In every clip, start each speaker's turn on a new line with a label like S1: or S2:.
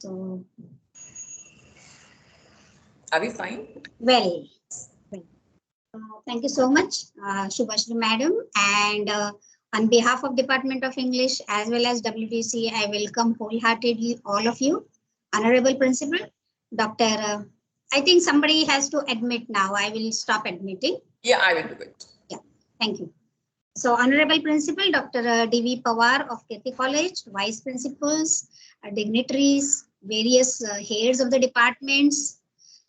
S1: So,
S2: are we fine?
S1: Well. Thank you so much, Shubhashri Madam. And on behalf of Department of English as well as WTC, I welcome wholeheartedly all of you. Honorable Principal, Dr. I think somebody has to admit now. I will stop admitting.
S2: Yeah, I will do it.
S1: Yeah, thank you. So, Honorable Principal, Dr. D.V. Pawar of Kirti College, Vice Principals, dignitaries, various heads of the departments,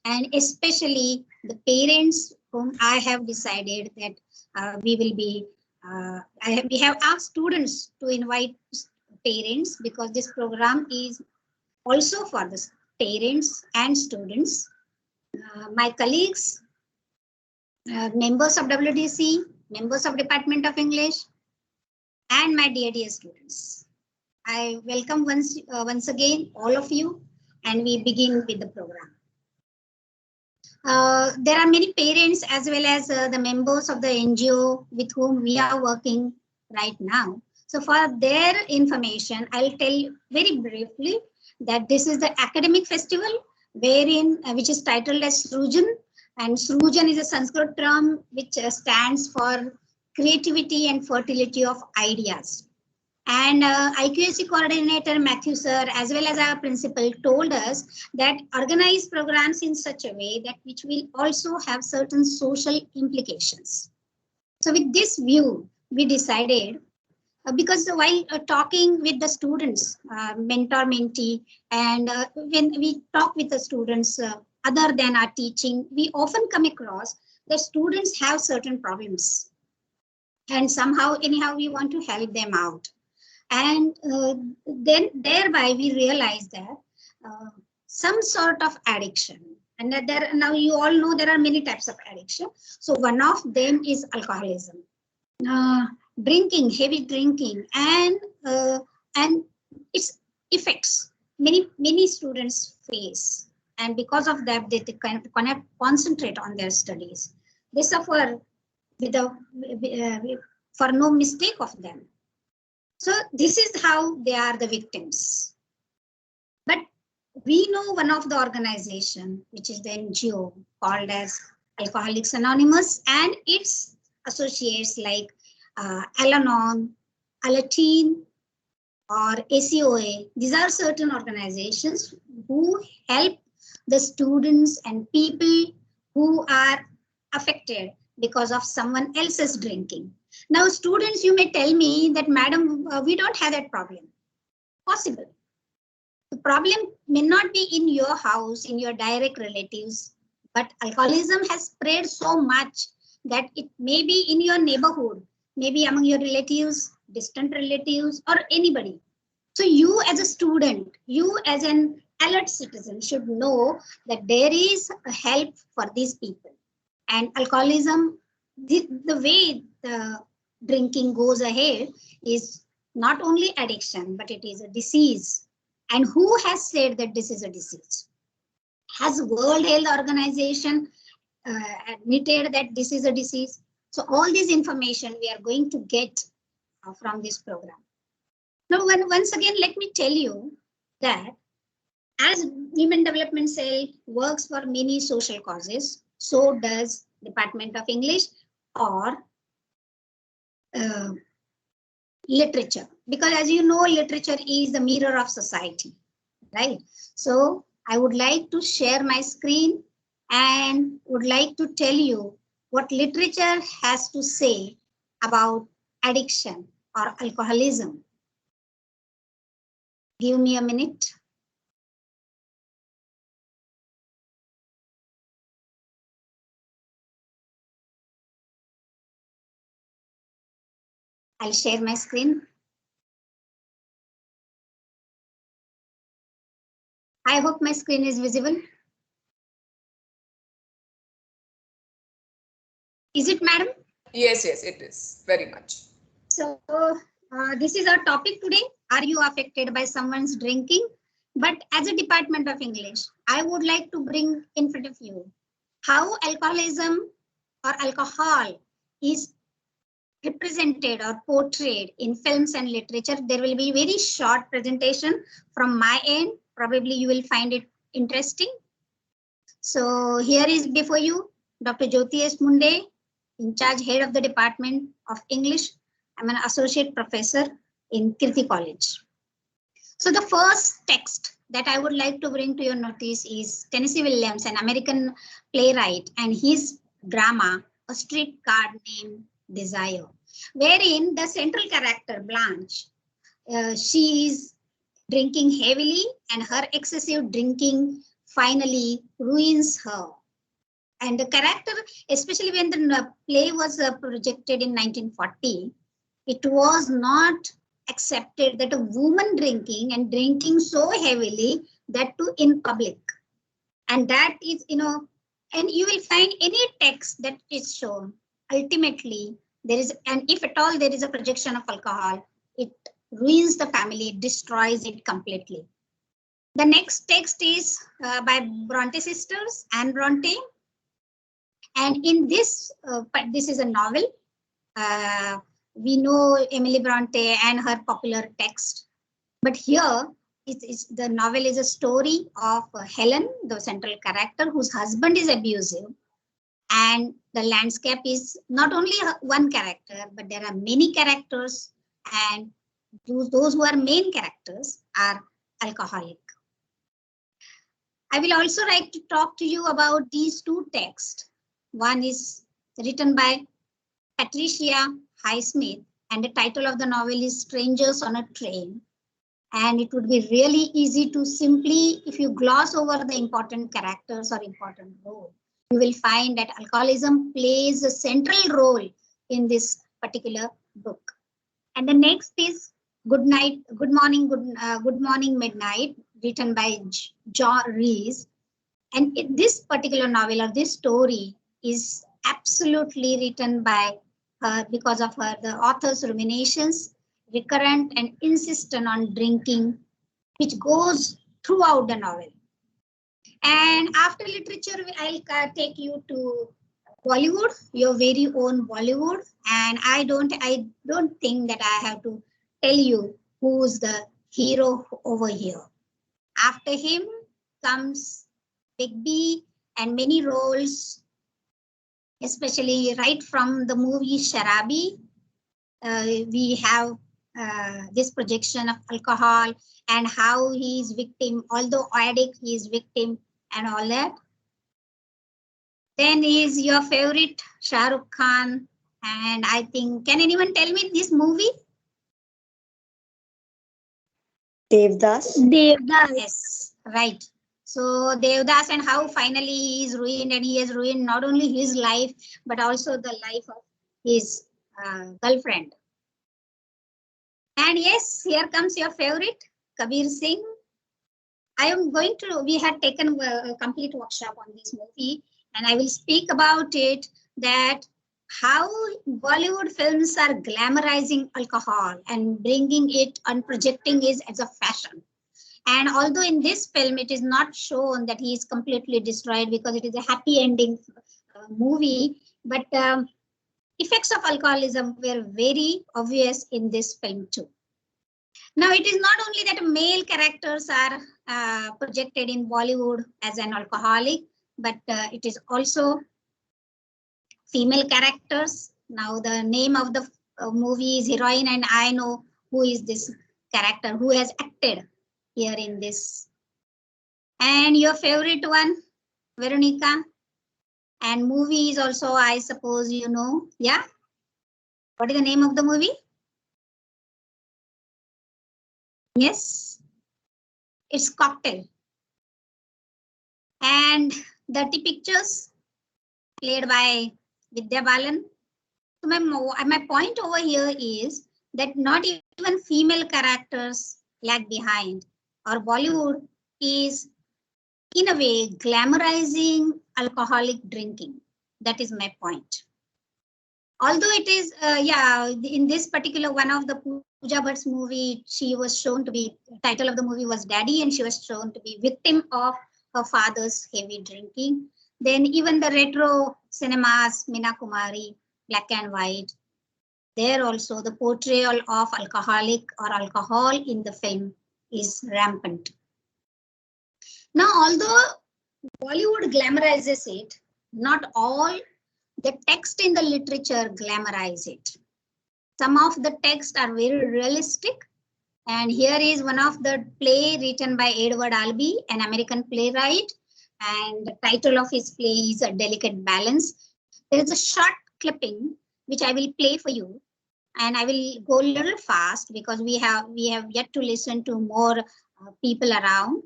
S1: and especially the parents whom I have decided that we will be, we have asked students to invite parents because this program is also for the parents and students. My colleagues, members of WDC, members of Department of English, and my dear students. I welcome once again all of you, and we begin with the program. There are many parents as well as the members of the NGO with whom we are working right now. So for their information, I'll tell you very briefly that this is the academic festival wherein which is titled as Srujan, and Srujan is a Sanskrit term which stands for creativity and fertility of ideas. And IQAC coordinator Matthew sir, as well as our principal, told us that organize programs in such a way that which will also have certain social implications. So with this view, we decided, because while talking with the students, mentor-mentee, and when we talk with the students other than our teaching, we often come across that students have certain problems. And somehow, anyhow, we want to help them out. And then thereby we realize that some sort of addiction, and that there now you all know there are many types of addiction. So one of them is alcoholism, drinking, heavy drinking, and its effects many students face, and because of that they cannot concentrate on their studies. They suffer for no mistake of them. So this is how they are the victims. But we know one of the organization, which is the NGO called as Alcoholics Anonymous, and its associates like Al-Anon, Alateen, or ACOA. These are certain organizations who help the students and people who are affected because of someone else's drinking. Now, students, you may tell me that, madam, we don't have that problem. Possible. The problem may not be in your house, in your direct relatives, but alcoholism has spread so much that it may be in your neighborhood, maybe among your relatives, distant relatives, or anybody. So you as a student, you as an alert citizen should know that there is a help for these people. And alcoholism, the way the drinking goes ahead is not only addiction, but it is a disease. And who has said that this is a disease? Has World Health Organization admitted that this is a disease? So all this information we are going to get from this program. Now, once again, let me tell you that as Women Development Cell works for many social causes, so does Department of English or literature, because as you know, literature is the mirror of society, right? So I would like to share my screen and would like to tell you what literature has to say about addiction or alcoholism. Give me a minute. I'll share my screen. I hope my screen is visible. Is it, madam?
S2: Yes, yes, it is very much.
S1: So this is our topic today. Are you affected by someone's drinking? But as a Department of English, I would like to bring in front of you how alcoholism or alcohol is represented or portrayed in films and literature. There will be very short presentation from my end. Probably you will find it interesting. So here is before you Dr. Jyoti S. Munde, in charge head of the Department of English. I'm an associate professor in Kirti College. So the first text that I would like to bring to your notice is Tennessee Williams, an American playwright, and his drama, A Streetcar Named Desire, wherein the central character, Blanche, she is drinking heavily and her excessive drinking finally ruins her. And the character, especially when the play was projected in 1940, it was not accepted that a woman drinking and drinking so heavily, that too in public. And that is, and you will find any text that is shown, ultimately there is, and if at all there is a projection of alcohol, it ruins the family, it destroys it completely. The next text is by Bronte sisters, Anne Bronte. And in this, this is a novel. We know Emily Bronte and her popular text, but here the novel is a story of Helen, the central character, whose husband is abusive, and the landscape is not only one character, but there are many characters, and those who are main characters are alcoholic. I will also like to talk to you about these two texts. One is written by Patricia Highsmith, and the title of the novel is Strangers on a Train. And it would be really easy to simply, if you gloss over the important characters or important role, you will find that alcoholism plays a central role in this particular book. And the next is Good Morning, Midnight, written by John Rees. And this particular novel or this story is absolutely written by her because of the author's ruminations, recurrent and insistent on drinking, which goes throughout the novel. And after literature, I'll take you to Bollywood, your very own Bollywood. And I don't think that I have to tell you who's the hero over here. After him comes Big B and many roles, especially right from the movie Sharabi. We have this projection of alcohol and how he is victim, although addict, he is victim and all that. Then is your favorite Shah Rukh Khan, and I think, can anyone tell me this movie?
S3: Devdas.
S1: Devdas, yes, right. So Devdas, and how finally he is ruined, and he has ruined not only his life, but also the life of his girlfriend. And yes, here comes your favorite, Kabir Singh. We had taken a complete workshop on this movie, and I will speak about it, that how Bollywood films are glamorizing alcohol and bringing it and projecting it as a fashion. And although in this film, it is not shown that he is completely destroyed because it is a happy ending movie, but effects of alcoholism were very obvious in this film too. Now, it is not only that male characters are projected in Bollywood as an alcoholic, but it is also female characters. Now, the name of the movie is Heroine, and I know who is this character, who has acted here in this. And your favorite one, Veronica. And movie is also, I suppose you know, yeah? What is the name of the movie? Yes, it's Cocktail. And Dirty Pictures, played by Vidya Balan. So my point over here is that not even female characters lag behind, or Bollywood is in a way glamorizing alcoholic drinking. That is my point. Although it is, in this particular one of the Pooja Bhatt's movie, she was shown to be, title of the movie was Daddy, and she was shown to be victim of her father's heavy drinking. Then even the retro cinemas, Meena Kumari, black and white, there also the portrayal of alcoholic or alcohol in the film is rampant. Now, although Bollywood glamorizes it, not all the text in the literature glamorize it. Some of the texts are very realistic. And here is one of the play written by Edward Albee, an American playwright. And the title of his play is A Delicate Balance. There is a short clipping which I will play for you. And I will go a little fast because we have yet to listen to more people around.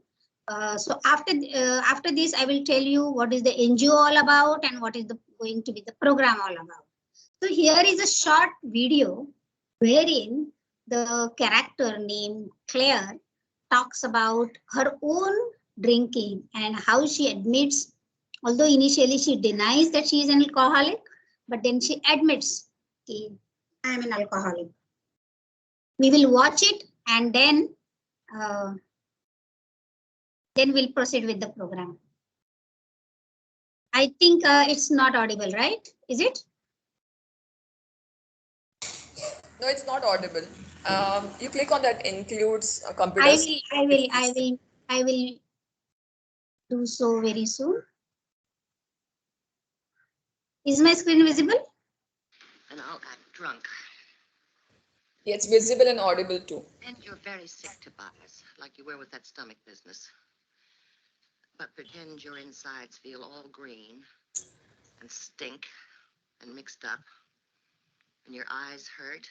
S1: So after this, I will tell you what is the NGO all about and what is going to be the program all about. So here is a short video wherein the character named Claire talks about her own drinking and how she admits, although initially she denies that she is an alcoholic, but then she admits, okay, I am an alcoholic. We will watch it and then we'll proceed with the program. I think it's not audible, right? Is it?
S2: No, it's not audible. You click on that includes computers.
S1: I will do so very soon. Is my screen visible?
S4: And I'll act drunk.
S2: Yeah, it's visible and audible too.
S4: And you're very sick, Tobias, like you were with that stomach business. But pretend your insides feel all green and stink and mixed up, and your eyes hurt,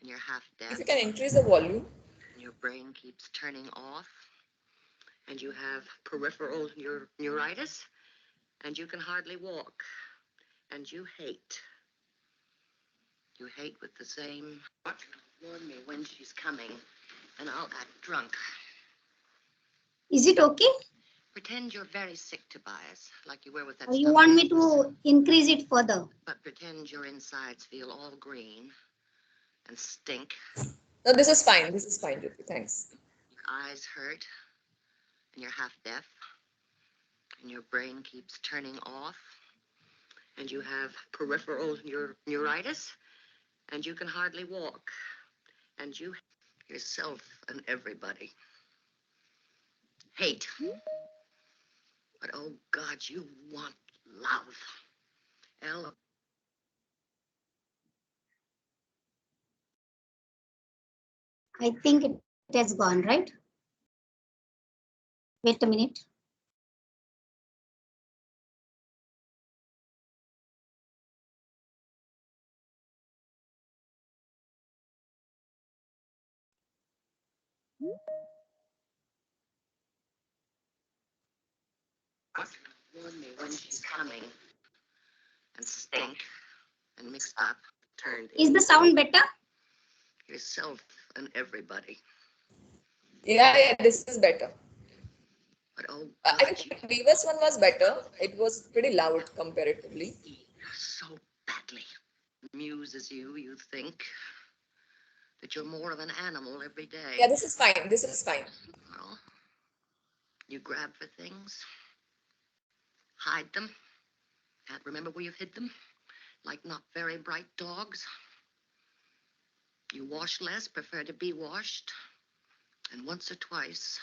S4: and you're half
S2: If
S4: deaf,
S2: you can increase the volume.
S4: and your brain keeps turning off, and you have peripheral neuritis, and you can hardly walk, and you hate. You hate with the same. Warn me when she's coming, and I'll act drunk.
S1: Is it okay?
S4: Pretend you're very sick, Tobias, like you were with that
S1: Or you
S4: stomach
S1: want me
S4: business.
S1: to increase it further?
S4: But pretend your insides feel all green and stink.
S2: No, this is fine. This is fine, Jyoti. Thanks.
S4: Your eyes hurt, and you're half deaf, and your brain keeps turning off, and you have peripheral neuritis, and you can hardly walk, and you yourself and everybody hate. But oh God, you want love. L.
S1: I think it has gone, right? Wait a minute.
S4: Warn me when she's coming, and stink, and mixed up, turned.
S1: Is the sound better?
S4: Yourself and everybody.
S2: Yeah, this is better.
S4: But oh
S2: I
S4: God,
S2: think the previous one was better. It was pretty loud comparatively.
S4: so badly. Amuses you, you think that you're more of an animal every day.
S2: Yeah, this is fine. This is fine.
S4: Well, you grab for things, hide them, can't remember where you've hid them, like not very bright dogs. You wash less, prefer to be washed, and once or twice.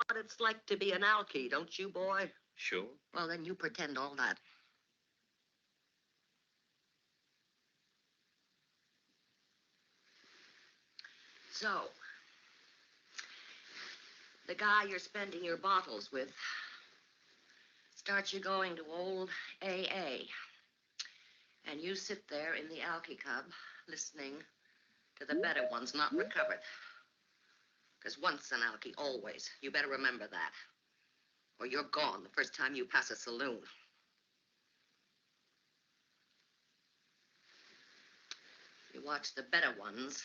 S4: What it's like to be an alkie, don't you, boy?
S5: Sure.
S4: Well, then you pretend all that. So, the guy you're spending your bottles with starts you going to old AA. And you sit there in the alky cub listening to the better ones not recovered. Because once an alky, always. You better remember that. Or you're gone the first time you pass a saloon. You watch the better ones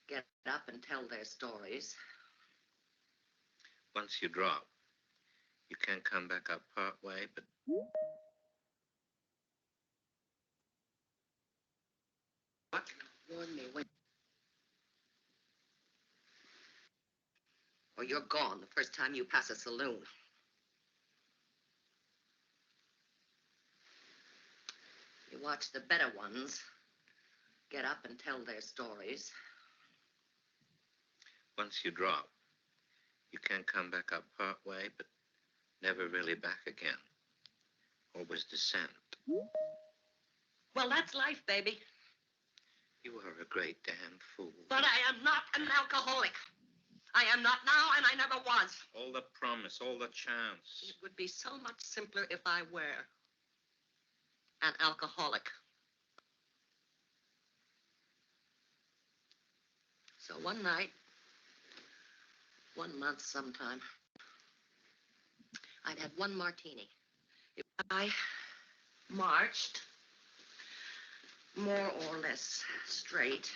S4: get up and tell their stories.
S5: Once you drop, you can't come back up part way, but
S4: What? Warn me when. Or you're gone the first time you pass a saloon. You watch the better ones get up and tell their stories.
S5: Once you drop, you can come back up part way, but never really back again. Always descent.
S4: Well, that's life, baby.
S5: You are a great damn fool.
S4: But I am not an alcoholic. I am not now, and I never was.
S5: All the promise, all the chance.
S4: It would be so much simpler if I were an alcoholic. So one night, 1 month sometime, I'd had one martini. I marched more or less straight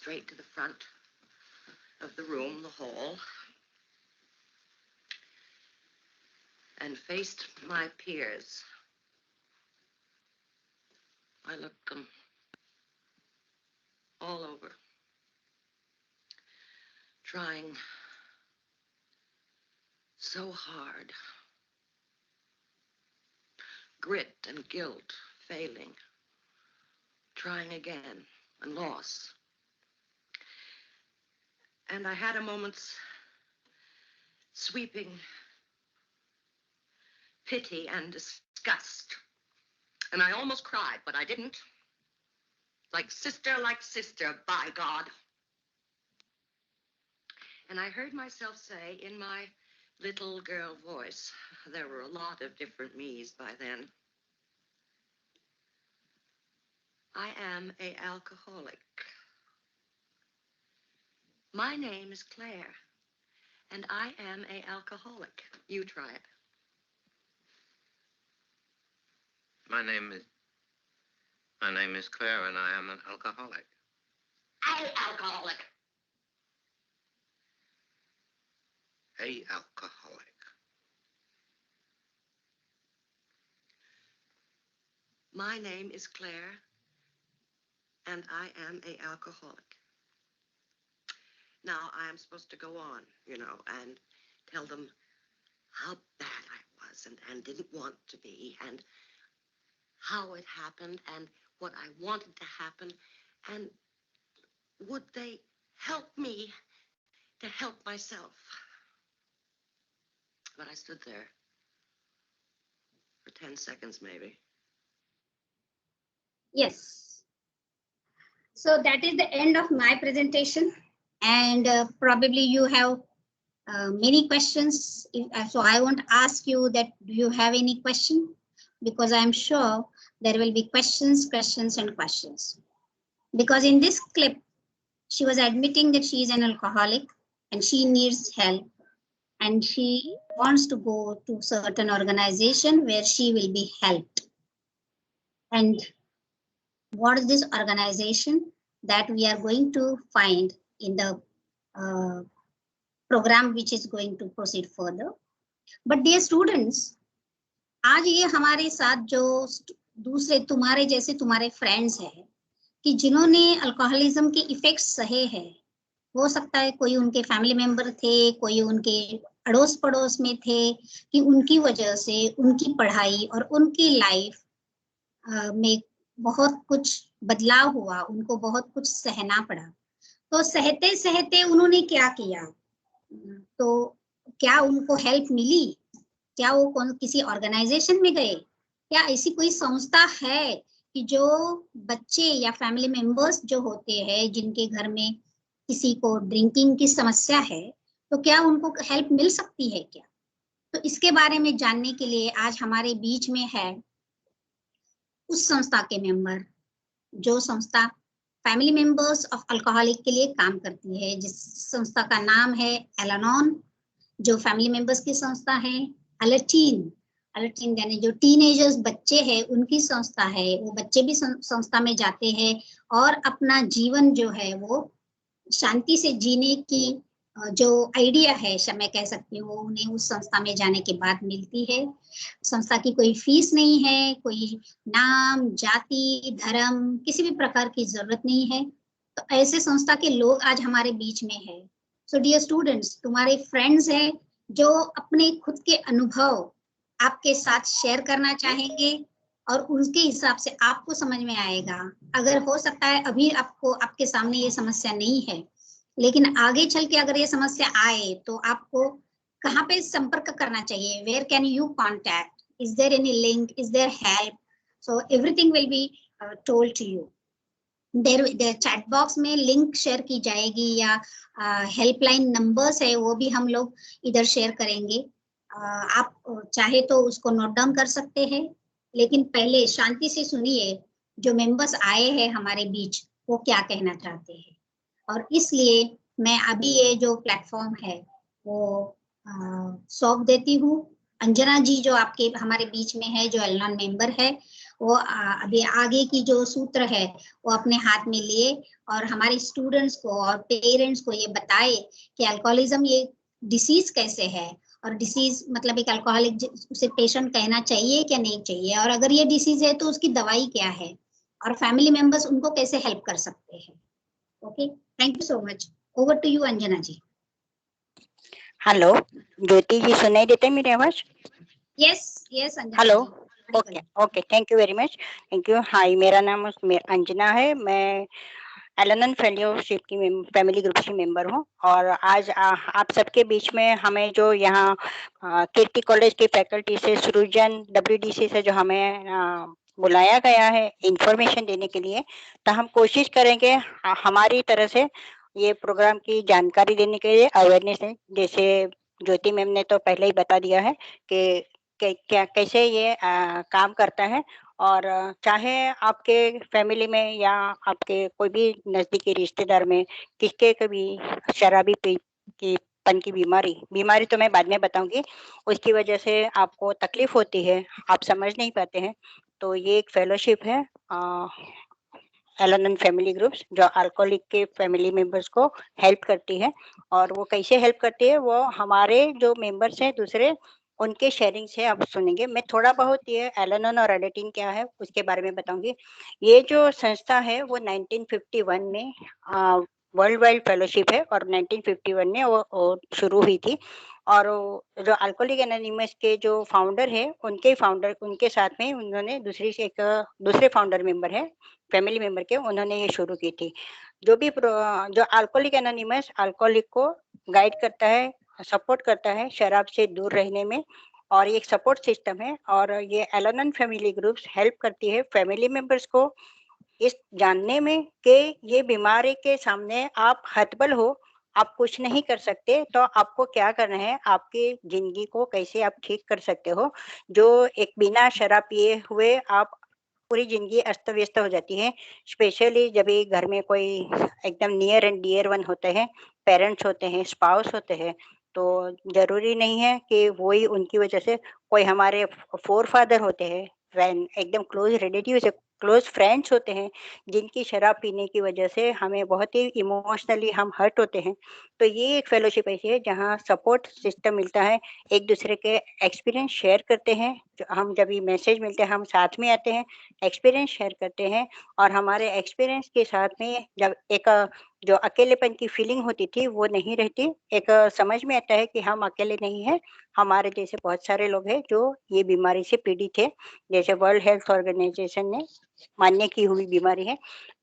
S4: to the front of the room, the hall, and faced my peers. I looked them all over, trying so hard. Grit and guilt failing. Trying again and loss. And I had a moment's sweeping pity and disgust. And I almost cried, but I didn't. Like sister, by God. And I heard myself say in my little girl voice, there were a lot of different me's by then, I am an alcoholic. My name is Claire, and I am an alcoholic. You try it.
S5: My name is Claire, and I am an alcoholic.
S4: An alcoholic.
S5: A alcoholic.
S4: My name is Claire, and I am an alcoholic. Now, I am supposed to go on, you know, and tell them how bad I was and didn't want to be, and how it happened, and what I wanted to happen, and would they help me to help myself? But I stood there for 10 seconds, maybe.
S1: Yes. So that is the end of my presentation. And probably you have many questions. So I won't ask you that, do you have any question? Because I'm sure there will be questions. Because in this clip, she was admitting that she is an alcoholic and she needs help. And she wants to go to certain organization where she will be helped. And what is this organization that we are going to find in the program which is going to proceed further. But dear students, आज ये हमारे साथ जो दूसरे तुम्हारे जैसे तुम्हारे friends हैं कि जिन्होंने अल्कोहलिज्म के इफेक्ट्स सहे हैं, हो सकता है कोई उनके फैमिली मेंबर थे, कोई उनके अड़ोस पड़ोस में थे, कि उनकी वजह से उनकी पढ़ाई और उनकी लाइफ में बहुत कुछ बदलाव हुआ, उनको बहुत कुछ सहना पड़ा। तो सहते सहते उन्होंने क्या किया? तो क्या उनको हेल्प मिली? क्या वो किसी ऑर्गेनाइजेशन में गए? क्या ऐसी कोई संस्था है कि जो बच्चे या फैमिली मेंबर्स जो होते हैं जिनके घर में किसी को ड्रिंकिंग की समस्या है, तो क्या उनको हेल्प मिल सकती है क्या? तो इसके बारे में जानने के लिए आज हमारे बीच में है उस संस्था के मेंबर, जो संस्था family members of alcoholic K लिए काम करती है, जिस संस्था का नाम है एल-एनोन, जो फैमिली मेंबर्स की संस्था है। अलर्टीन यानी जो टीनेजर्स बच्चे हैं उनकी संस्था है। वो बच्चे भी संस्था में जाते हैं और अपना जीवन जो है वो शांति से जीने की जो आइडिया है, मैं कह सकती हूँ, उन्हें उस संस्था में जाने के बाद मिलती है। संस्था की कोई फीस नहीं है, कोई नाम, जाति, धर्म, किसी भी प्रकार की जरूरत नहीं है। तो ऐसे संस्था के लोग आज हमारे बीच में है। सो डियर स्टूडेंट्स, तुम्हारे फ्रेंड्स हैं जो अपने खुद के अनुभव आपके साथ शेयर करना चाहेंगे और उसके हिसाब से आपको समझ में आएगा। अगर हो सकता है अभी आपको आपके सामने ये समस्या नहीं है, लेकिन आगे चल के अगर ये समस्या आए तो आपको कहाँ पे संपर्क करना चाहिए, where can you contact, is there any link, is there help, so everything will be told to you. There chat box में लिंक शेयर की जाएगी या हेल्पलाइन नंबर्स है वो भी हम लोग इधर शेयर करेंगे। आप चाहे तो उसको नोट डाउन कर सकते हैं, लेकिन पहले शांति से सुनिए जो मेंबर्स आए हैं हमारे बीच वो क्या कहना चाहते हैं। और इसलिए मैं अभी ये जो प्लेटफॉर्म है वो सौंप देती हूँ। अंजना जी जो आपके हमारे बीच में है, जो एलनॉन मेंबर है, वो अभी आगे की जो सूत्र है वो अपने हाथ में लिए और हमारे स्टूडेंट्स को और पेरेंट्स को ये बताए कि अल्कोहलिज्म ये डिसीज कैसे है, और डिसीज मतलब एक अल्कोहलिक उसे पेशेंट कहना चाहिए क्या नहीं चाहिए, और अगर ये डिसीज है तो उसकी दवाई क्या है, और फैमिली मेंबर्स उनको कैसे हेल्प कर सकते हैं। Okay, thank you so much. Over to you Anjana ji.
S3: Hello Jyoti ji, सुनाई देता है मेरी आवाज?
S1: यस यस अंजना
S3: हेलो,
S1: जी।
S3: Okay okay, thank you very much, thank you. Hi, मेरा नाम अंजना है, मैं एलएनएन फेलोशिप की फैमिली ग्रुप की मेंबर हूँ। और आज आप सबके बीच में हमें जो यहाँ कीर्ति कॉलेज की फैकल्टी से सृजन WDC से जो हमें बुलाया गया है इंफॉर्मेशन देने के लिए, तो हम कोशिश करेंगे हमारी तरह से ये प्रोग्राम की जानकारी देने के लिए, अवेयरनेस है। जैसे ज्योति मैम ने तो पहले ही बता दिया है कि क्या कैसे ये काम करता है। और चाहे आपके फैमिली में या आपके कोई भी नजदीकी रिश्तेदार में किसके कभी शराबी की पन की बीमारी तो मैं बाद में बताऊंगी, उसकी वजह से आपको तकलीफ होती है, आप समझ नहीं पाते हैं, तो ये एक फेलोशिप है एलएनएन फैमिली ग्रुप्स जो अल्कोहलिक के फैमिली मेंबर्स को हेल्प करती है। और वो कैसे हेल्प करती है वो हमारे जो मेंबर्स हैं दूसरे, उनके शेयरिंग से आप सुनेंगे। मैं थोड़ा बहुत ये एलएनएन और एडिटिन क्या है उसके बारे में बताऊंगी। ये जो संस्था है वो 1951 में वर्ल्ड वाइड फेलोशिप है और 1951 में वो शुरू हुई थी। और जो अल्कोहलिक एनोनिमस के जो फाउंडर है उनके साथ में उन्होंने दूसरे फाउंडर मेंबर है फैमिली मेंबर के, उन्होंने ये शुरू की थी। जो भी जो अल्कोहलिक एनोनिमस अल्कोहलिक को गाइड करता है, सपोर्ट करता है शराब से दूर रहने में, और ये एक सपोर्ट सिस्टम है। और ये एलएनएन फैमिली ग्रुप्स हेल्प करती है फैमिली मेंबर्स को इस जानने में कि ये बीमारी के सामने आप हतबल हो, आप कुछ नहीं कर सकते, तो आपको क्या करना है, आपकी जिंदगी को कैसे आप ठीक कर सकते हो। जो एक बिना शराब पिए हुए आप पूरी जिंदगी अस्त व्यस्त हो जाती है, स्पेशली जब भी घर में कोई एकदम नियर एंड डियर वन होते हैं, पेरेंट्स होते हैं, स्पाउस होते हैं, तो जरूरी नहीं है कि वही उनकी वजह से, कोई हमारे फोर फादर होते हैं, एकदम क्लोज रिलेटिव से क्लोज फ्रेंड्स होते हैं, जिनकी शराब पीने की वजह से हमें बहुत ही इमोशनली हम हर्ट होते हैं। तो ये एक फेलोशिप ऐसी है जहाँ सपोर्ट सिस्टम मिलता है, एक दूसरे के एक्सपीरियंस शेयर करते हैं, हम जब भी मैसेज मिलते हैं हम साथ में आते हैं, एक्सपीरियंस शेयर करते हैं। और हमारे एक्सपीरियंस के साथ में जब एक जो अकेलेपन की फीलिंग होती थी वो नहीं रहती, एक समझ में आता है कि हम अकेले नहीं हैं, हमारे जैसे बहुत सारे लोग हैं जो ये बीमारी से पीड़ित है, जैसे वर्ल्ड हेल्थ ऑर्गेनाइजेशन ने मान्य की हुई बीमारी है।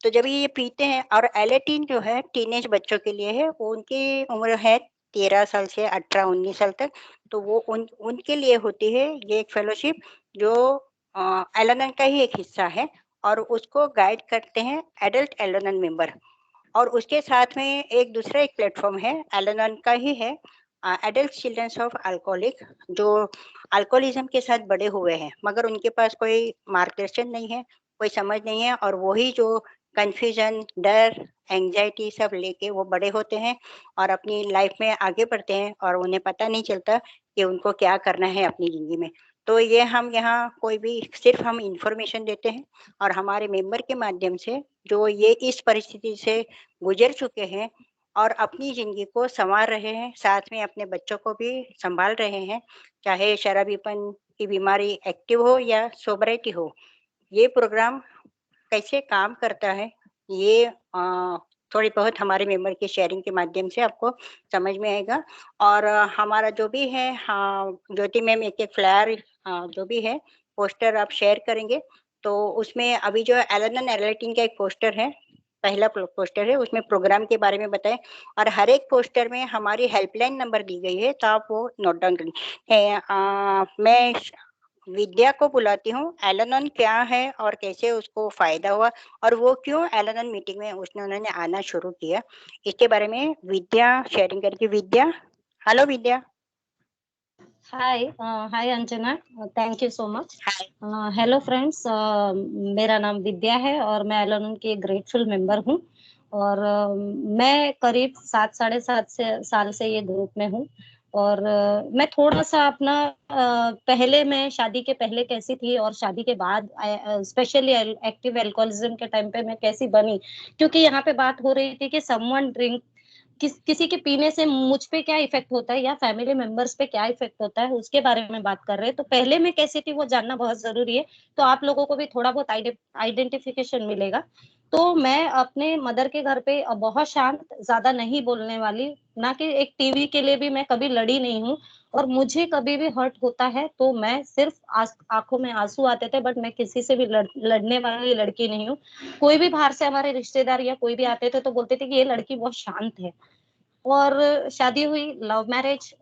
S3: तो जब ये पीते हैं, और एलेटीन जो है टीनेज बच्चों के लिए है, वो उनकी उम्र है 13 साल से 18-19 साल तक, तो वो उनके लिए होती है ये एक फेलोशिप जो एलएनएन का ही एक हिस्सा है। और उसको गाइड करते हैं एडल्ट एलएनएन मेंबर। और उसके साथ में एक दूसरा एक प्लेटफॉर्म है एलएनएन का ही है, एडल्ट चिल्ड्रंस ऑफ अल्कोहलिक, जो अल्कोहलिज्म के साथ बड़े हुए हैं मगर उनके पास कोई मार्गदर्शन नहीं है, कोई समझ नहीं है, और वही जो कंफ्यूजन, डर, एंजाइटी सब लेके वो बड़े होते हैं और अपनी लाइफ में आगे बढ़ते हैं, और उन्हें पता नहीं चलता कि उनको क्या करना है अपनी जिंदगी में। तो ये हम यहाँ कोई भी सिर्फ हम इंफॉर्मेशन देते हैं, और हमारे मेंबर के माध्यम से जो ये इस परिस्थिति से गुजर चुके हैं और अपनी जिंदगी को संवार रहे हैं, साथ में अपने बच्चों को भी संभाल रहे हैं, चाहे शराबीपन की बीमारी एक्टिव हो या सोबरिटी हो। ये प्रोग्राम कैसे काम करता है ये थोड़ी बहुत हमारे मेंबर के शेयरिंग के माध्यम से आपको समझ में आएगा। और हमारा जो भी है, हाँ ज्योति मैम एक फ्लायर जो भी है पोस्टर आप शेयर करेंगे तो उसमें अभी जो एलन एलर्टिन का एक पोस्टर है, पहला पोस्टर है, उसमें प्रोग्राम के बारे में बताएं और हर एक पोस्टर में हमारी हेल्पलाइन नंबर दी गई है, तो आप वो नोट डाउन करें। मैं विद्या को बुलाती हूँ, एलन क्या है और कैसे उसको फायदा हुआ और वो क्यों एलन मीटिंग में उन्होंने आना शुरू किया, इसके बारे में विद्या शेयरिंग करके। Vidya, hello Vidya.
S6: Hi Anjana, thank you so much.
S3: Hi.
S6: Hello friends, मेरा नाम विद्या है और मैं एलन की ग्रेटफुल मेंबर हूँ और मैं करीब 7 साढ़े 7 साल से ये ग्रुप में हूँ और मैं थोड़ा सा अपना पहले मैं शादी के पहले कैसी थी और शादी के बाद स्पेशली एक्टिव एल्कोहलिज्म के टाइम पे मैं कैसी बनी, क्योंकि यहाँ पे बात हो रही थी कि समवन ड्रिंक किसी के पीने से मुझ पे क्या इफेक्ट होता है या फैमिली मेंबर्स पे क्या इफेक्ट होता है, उसके बारे में बात कर रहे हैं। तो पहले में कैसी थी वो जानना बहुत जरूरी है, तो आप लोगों को भी थोड़ा बहुत आइडेंटिफिकेशन मिलेगा। तो मैं अपने मदर के घर पे बहुत शांत, ज्यादा नहीं बोलने वाली, ना कि एक टीवी के लिए भी मैं कभी लड़ी नहीं हूँ और मुझे कभी भी हर्ट होता है तो मैं सिर्फ आंखों में आंसू आते थे, बट मैं किसी से भी लड़ने वाली लड़की नहीं हूँ। कोई भी बाहर से हमारे रिश्तेदार या कोई भी आते थे तो बोलते थे कि ये लड़की बहुत शांत है। और शादी हुई, लव मैरिज,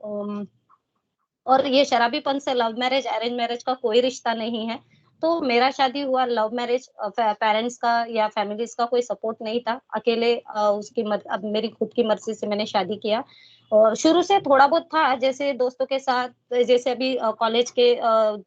S6: और ये शराबीपन से लव मैरिज अरेंज मैरिज का कोई रिश्ता नहीं है। तो मेरा शादी हुआ लव मैरिज, पेरेंट्स का या फैमिलीज का कोई सपोर्ट नहीं था, अकेले अब मेरी खुद की मर्जी से मैंने शादी किया। और शुरू से थोड़ा बहुत था, जैसे दोस्तों के साथ, जैसे अभी कॉलेज के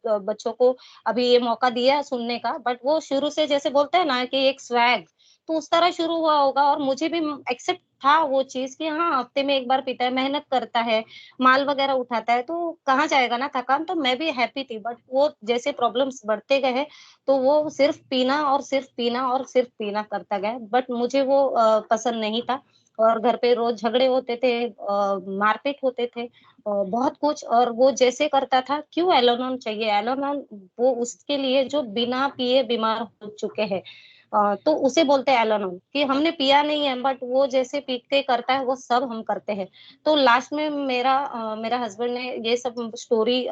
S6: बच्चों को अभी ये मौका दिया सुनने का, बट वो शुरू से जैसे बोलते हैं ना कि एक स्वैग, तो उस तरह शुरू हुआ होगा और मुझे भी एक्सेप्ट था वो चीज कि हाँ हफ्ते में एक बार पीता है, मेहनत करता है, माल वगैरह उठाता है, तो कहाँ जाएगा ना थकान, तो मैं भी हैप्पी थी। बट वो जैसे प्रॉब्लम्स बढ़ते गए तो वो सिर्फ पीना और सिर्फ पीना और सिर्फ पीना करता गया, बट मुझे वो पसंद नहीं था। और घर पे रोज झगड़े होते थे, मारपीट होते थे, बहुत कुछ। और वो जैसे करता था, क्यों एलोनॉन चाहिए, एलोनॉन वो उसके लिए जो बिना पिए बीमार हो चुके हैं, तो उसे बोलते हैं एलोनॉन, कि हमने पिया नहीं है बट वो जैसे पी के करता है वो सब हम करते हैं। तो लास्ट में मेरा हस्बैंड ने ये सब स्टोरी,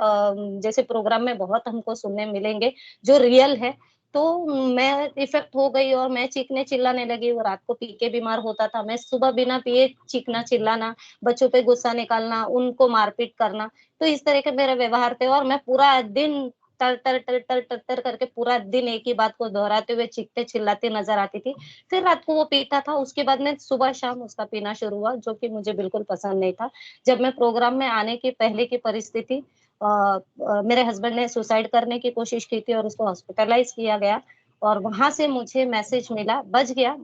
S6: जैसे प्रोग्राम में बहुत हमको सुनने मिलेंगे जो रियल है, तो मैं इफेक्ट हो गई और मैं चीखने चिल्लाने लगी। वो रात को पी के बीमार होता था, मैं सुबह बिना पिए चीखना चिल्लाना, बच्चों पे गुस्सा निकालना, उनको मारपीट करना, तो इस तरह के मेरे व्यवहार थे। और मैं पूरा दिन तर तर तर तर तर तर करके पूरा दिन एक ही बात को दोहराते हुए चीखते चिल्लाते नजर आती थी। फिर रात को वो पीता था, उसके बाद में सुबह शाम उसका पीना शुरू हुआ, जो कि मुझे बिल्कुल पसंद नहीं था। जब मैं प्रोग्राम में आने के पहले की परिस्थिति, मेरे हस्बैंड ने सुसाइड करने की कोशिश की थी और उसको हॉस्पिटलाइज किया गया, और वहां से मुझे मैसेज मिला, बच गया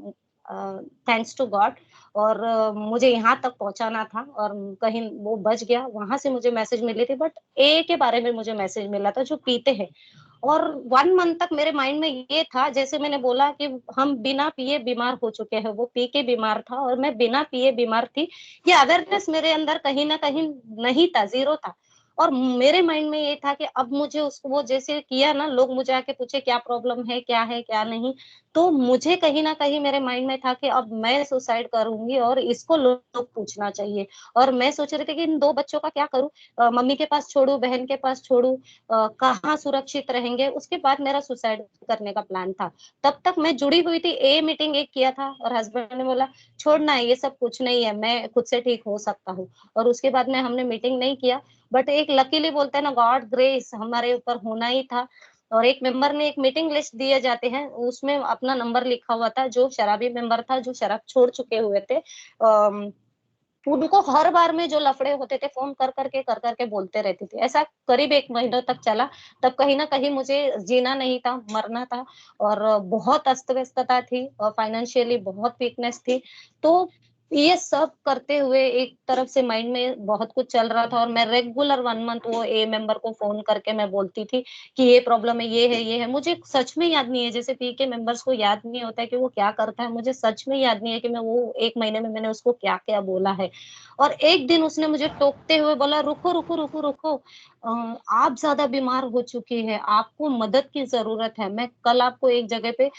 S6: थैंक्स टू गॉड, और मुझे यहाँ तक पहुंचाना था और कहीं वो बच गया। वहां से मुझे मैसेज मिली थी, बट ए के बारे में मुझे मैसेज मिला था जो पीते हैं। और 1 मंथ तक मेरे माइंड में ये था, जैसे मैंने बोला कि हम बिना पिए बीमार हो चुके हैं, वो पी के बीमार था और मैं बिना पिए बीमार थी। ये अवेयरनेस मेरे अंदर कहीं ना कहीं नहीं था, जीरो था। और मेरे माइंड में ये था कि अब मुझे उसको, वो जैसे किया ना, लोग मुझे आके पूछे क्या प्रॉब्लम है क्या नहीं, तो मुझे कहीं ना कहीं मेरे माइंड में था कि अब मैं सुसाइड करूंगी और इसको लोग पूछना चाहिए। और मैं सोच रही थी कि इन 2 बच्चों का क्या करूं, मम्मी के पास छोड़ू, बहन के पास छोड़ू, कहाँ सुरक्षित रहेंगे। उसके बाद मेरा सुसाइड करने का प्लान था। तब तक मैं जुड़ी हुई थी, मीटिंग एक किया था और हस्बैंड ने बोला छोड़ना है, ये सब कुछ नहीं है, मैं खुद से ठीक हो सकता हूँ। और उसके बाद में हमने मीटिंग नहीं किया, बट एक लकीली बोलते हैं ना, गॉड ग्रेस हमारे ऊपर होना ही था। और एक मेंबर ने एक मीटिंग लिस्ट दिए जाते हैं, उसमें अपना नंबर लिखा हुआ था, जो शराबी मेंबर था, जो शराब छोड़ चुके हुए थे। उनको हर बार में जो लफड़े होते थे फोन कर करके बोलते रहती थी। ऐसा करीब 1 महीनों तक चला। तब कहीं ना कहीं मुझे जीना नहीं था, मरना था, और बहुत अस्त व्यस्तता थी और फाइनेंशियली बहुत वीकनेस थी। तो ये सब करते हुए एक तरफ से माइंड में बहुत कुछ चल रहा था, और मैं रेगुलर 1 मंथ वो मेंबर को फोन करके मैं बोलती थी कि ये प्रॉब्लम है, ये है। मुझे सच में याद नहीं है, जैसे पी के मेंबर्स को याद नहीं होता है कि वो क्या करता है, मुझे सच में याद नहीं है कि मैं वो 1 महीने में मैंने उसको क्या क्या बोला है। और एक दिन उसने मुझे टोकते हुए बोला, रुको रुको रुको रुको, आप ज्यादा बीमार हो चुकी है, आपको मदद की जरूरत है, मैं कल आपको एक जगह पे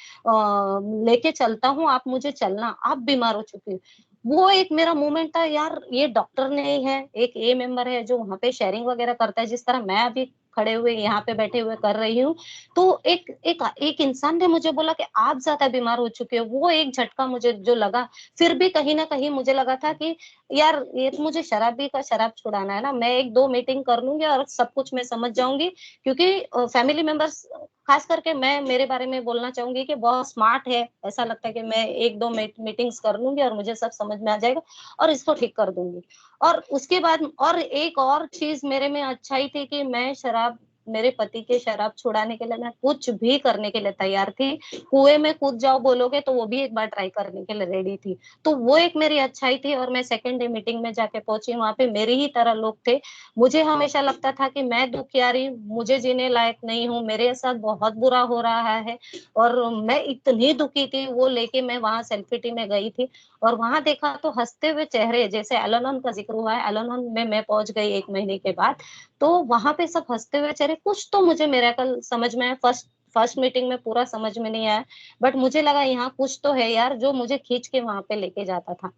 S6: लेके चलता हूँ, आप मुझे चलना, आप बीमार हो चुकी है। वो एक मेरा मोमेंट था, यार ये डॉक्टर नहीं है, एक मेंबर है जो वहां पे शेयरिंग वगैरह करता है, जिस तरह मैं अभी खड़े हुए यहाँ पे बैठे हुए कर रही हूँ। तो एक इंसान ने मुझे बोला कि आप ज्यादा बीमार हो चुके हो। वो एक झटका मुझे जो लगा, फिर भी कहीं ना कहीं मुझे लगा था कि यार ये तो मुझे शराब छुड़ाना है ना, मैं 1-2 मीटिंग कर लूंगी और सब कुछ मैं समझ जाऊंगी। क्योंकि फैमिली मेंबर्स, खास करके मैं मेरे बारे में बोलना चाहूंगी कि बहुत स्मार्ट है। ऐसा लगता है कि मैं 1-2 मीटिंग्स कर लूंगी और मुझे सब समझ में आ जाएगा और इसको ठीक कर दूंगी। और उसके बाद और एक और चीज मेरे में अच्छाई थी कि मैं शराब, मेरे पति के शराब छुड़ाने के लिए मैं कुछ भी करने के लिए तैयार थी। कुएं में कूद जाओ बोलोगे तो वो भी एक बार ट्राई करने के लिए रेडी थी। तो वो एक मेरी अच्छाई थी। और मैं सेकेंड डे मीटिंग में जाके पहुंची, वहां पे मेरी ही तरह लोग थे। मुझे हमेशा लगता था कि मैं दुखियारी, मुझे जीने लायक नहीं हूँ, मेरे साथ बहुत बुरा हो रहा है। और मैं इतनी दुखी थी, वो लेके मैं वहां सेल्फिटी में गई थी। और वहां देखा तो हंसते हुए चेहरे, जैसे एल-एनोन का जिक्र हुआ है, एल-एनोन में मैं पहुंच गई 1 महीने के बाद। तो वहां पे सब हंसते हुए चेहरे, कुछ तो मुझे मिरेकल समझ में आया। फर्स्ट फर्स्ट मीटिंग में पूरा समझ में नहीं आया, बट मुझे लगा यहाँ कुछ तो है यार जो मुझे खींच के वहां पे लेके जाता था।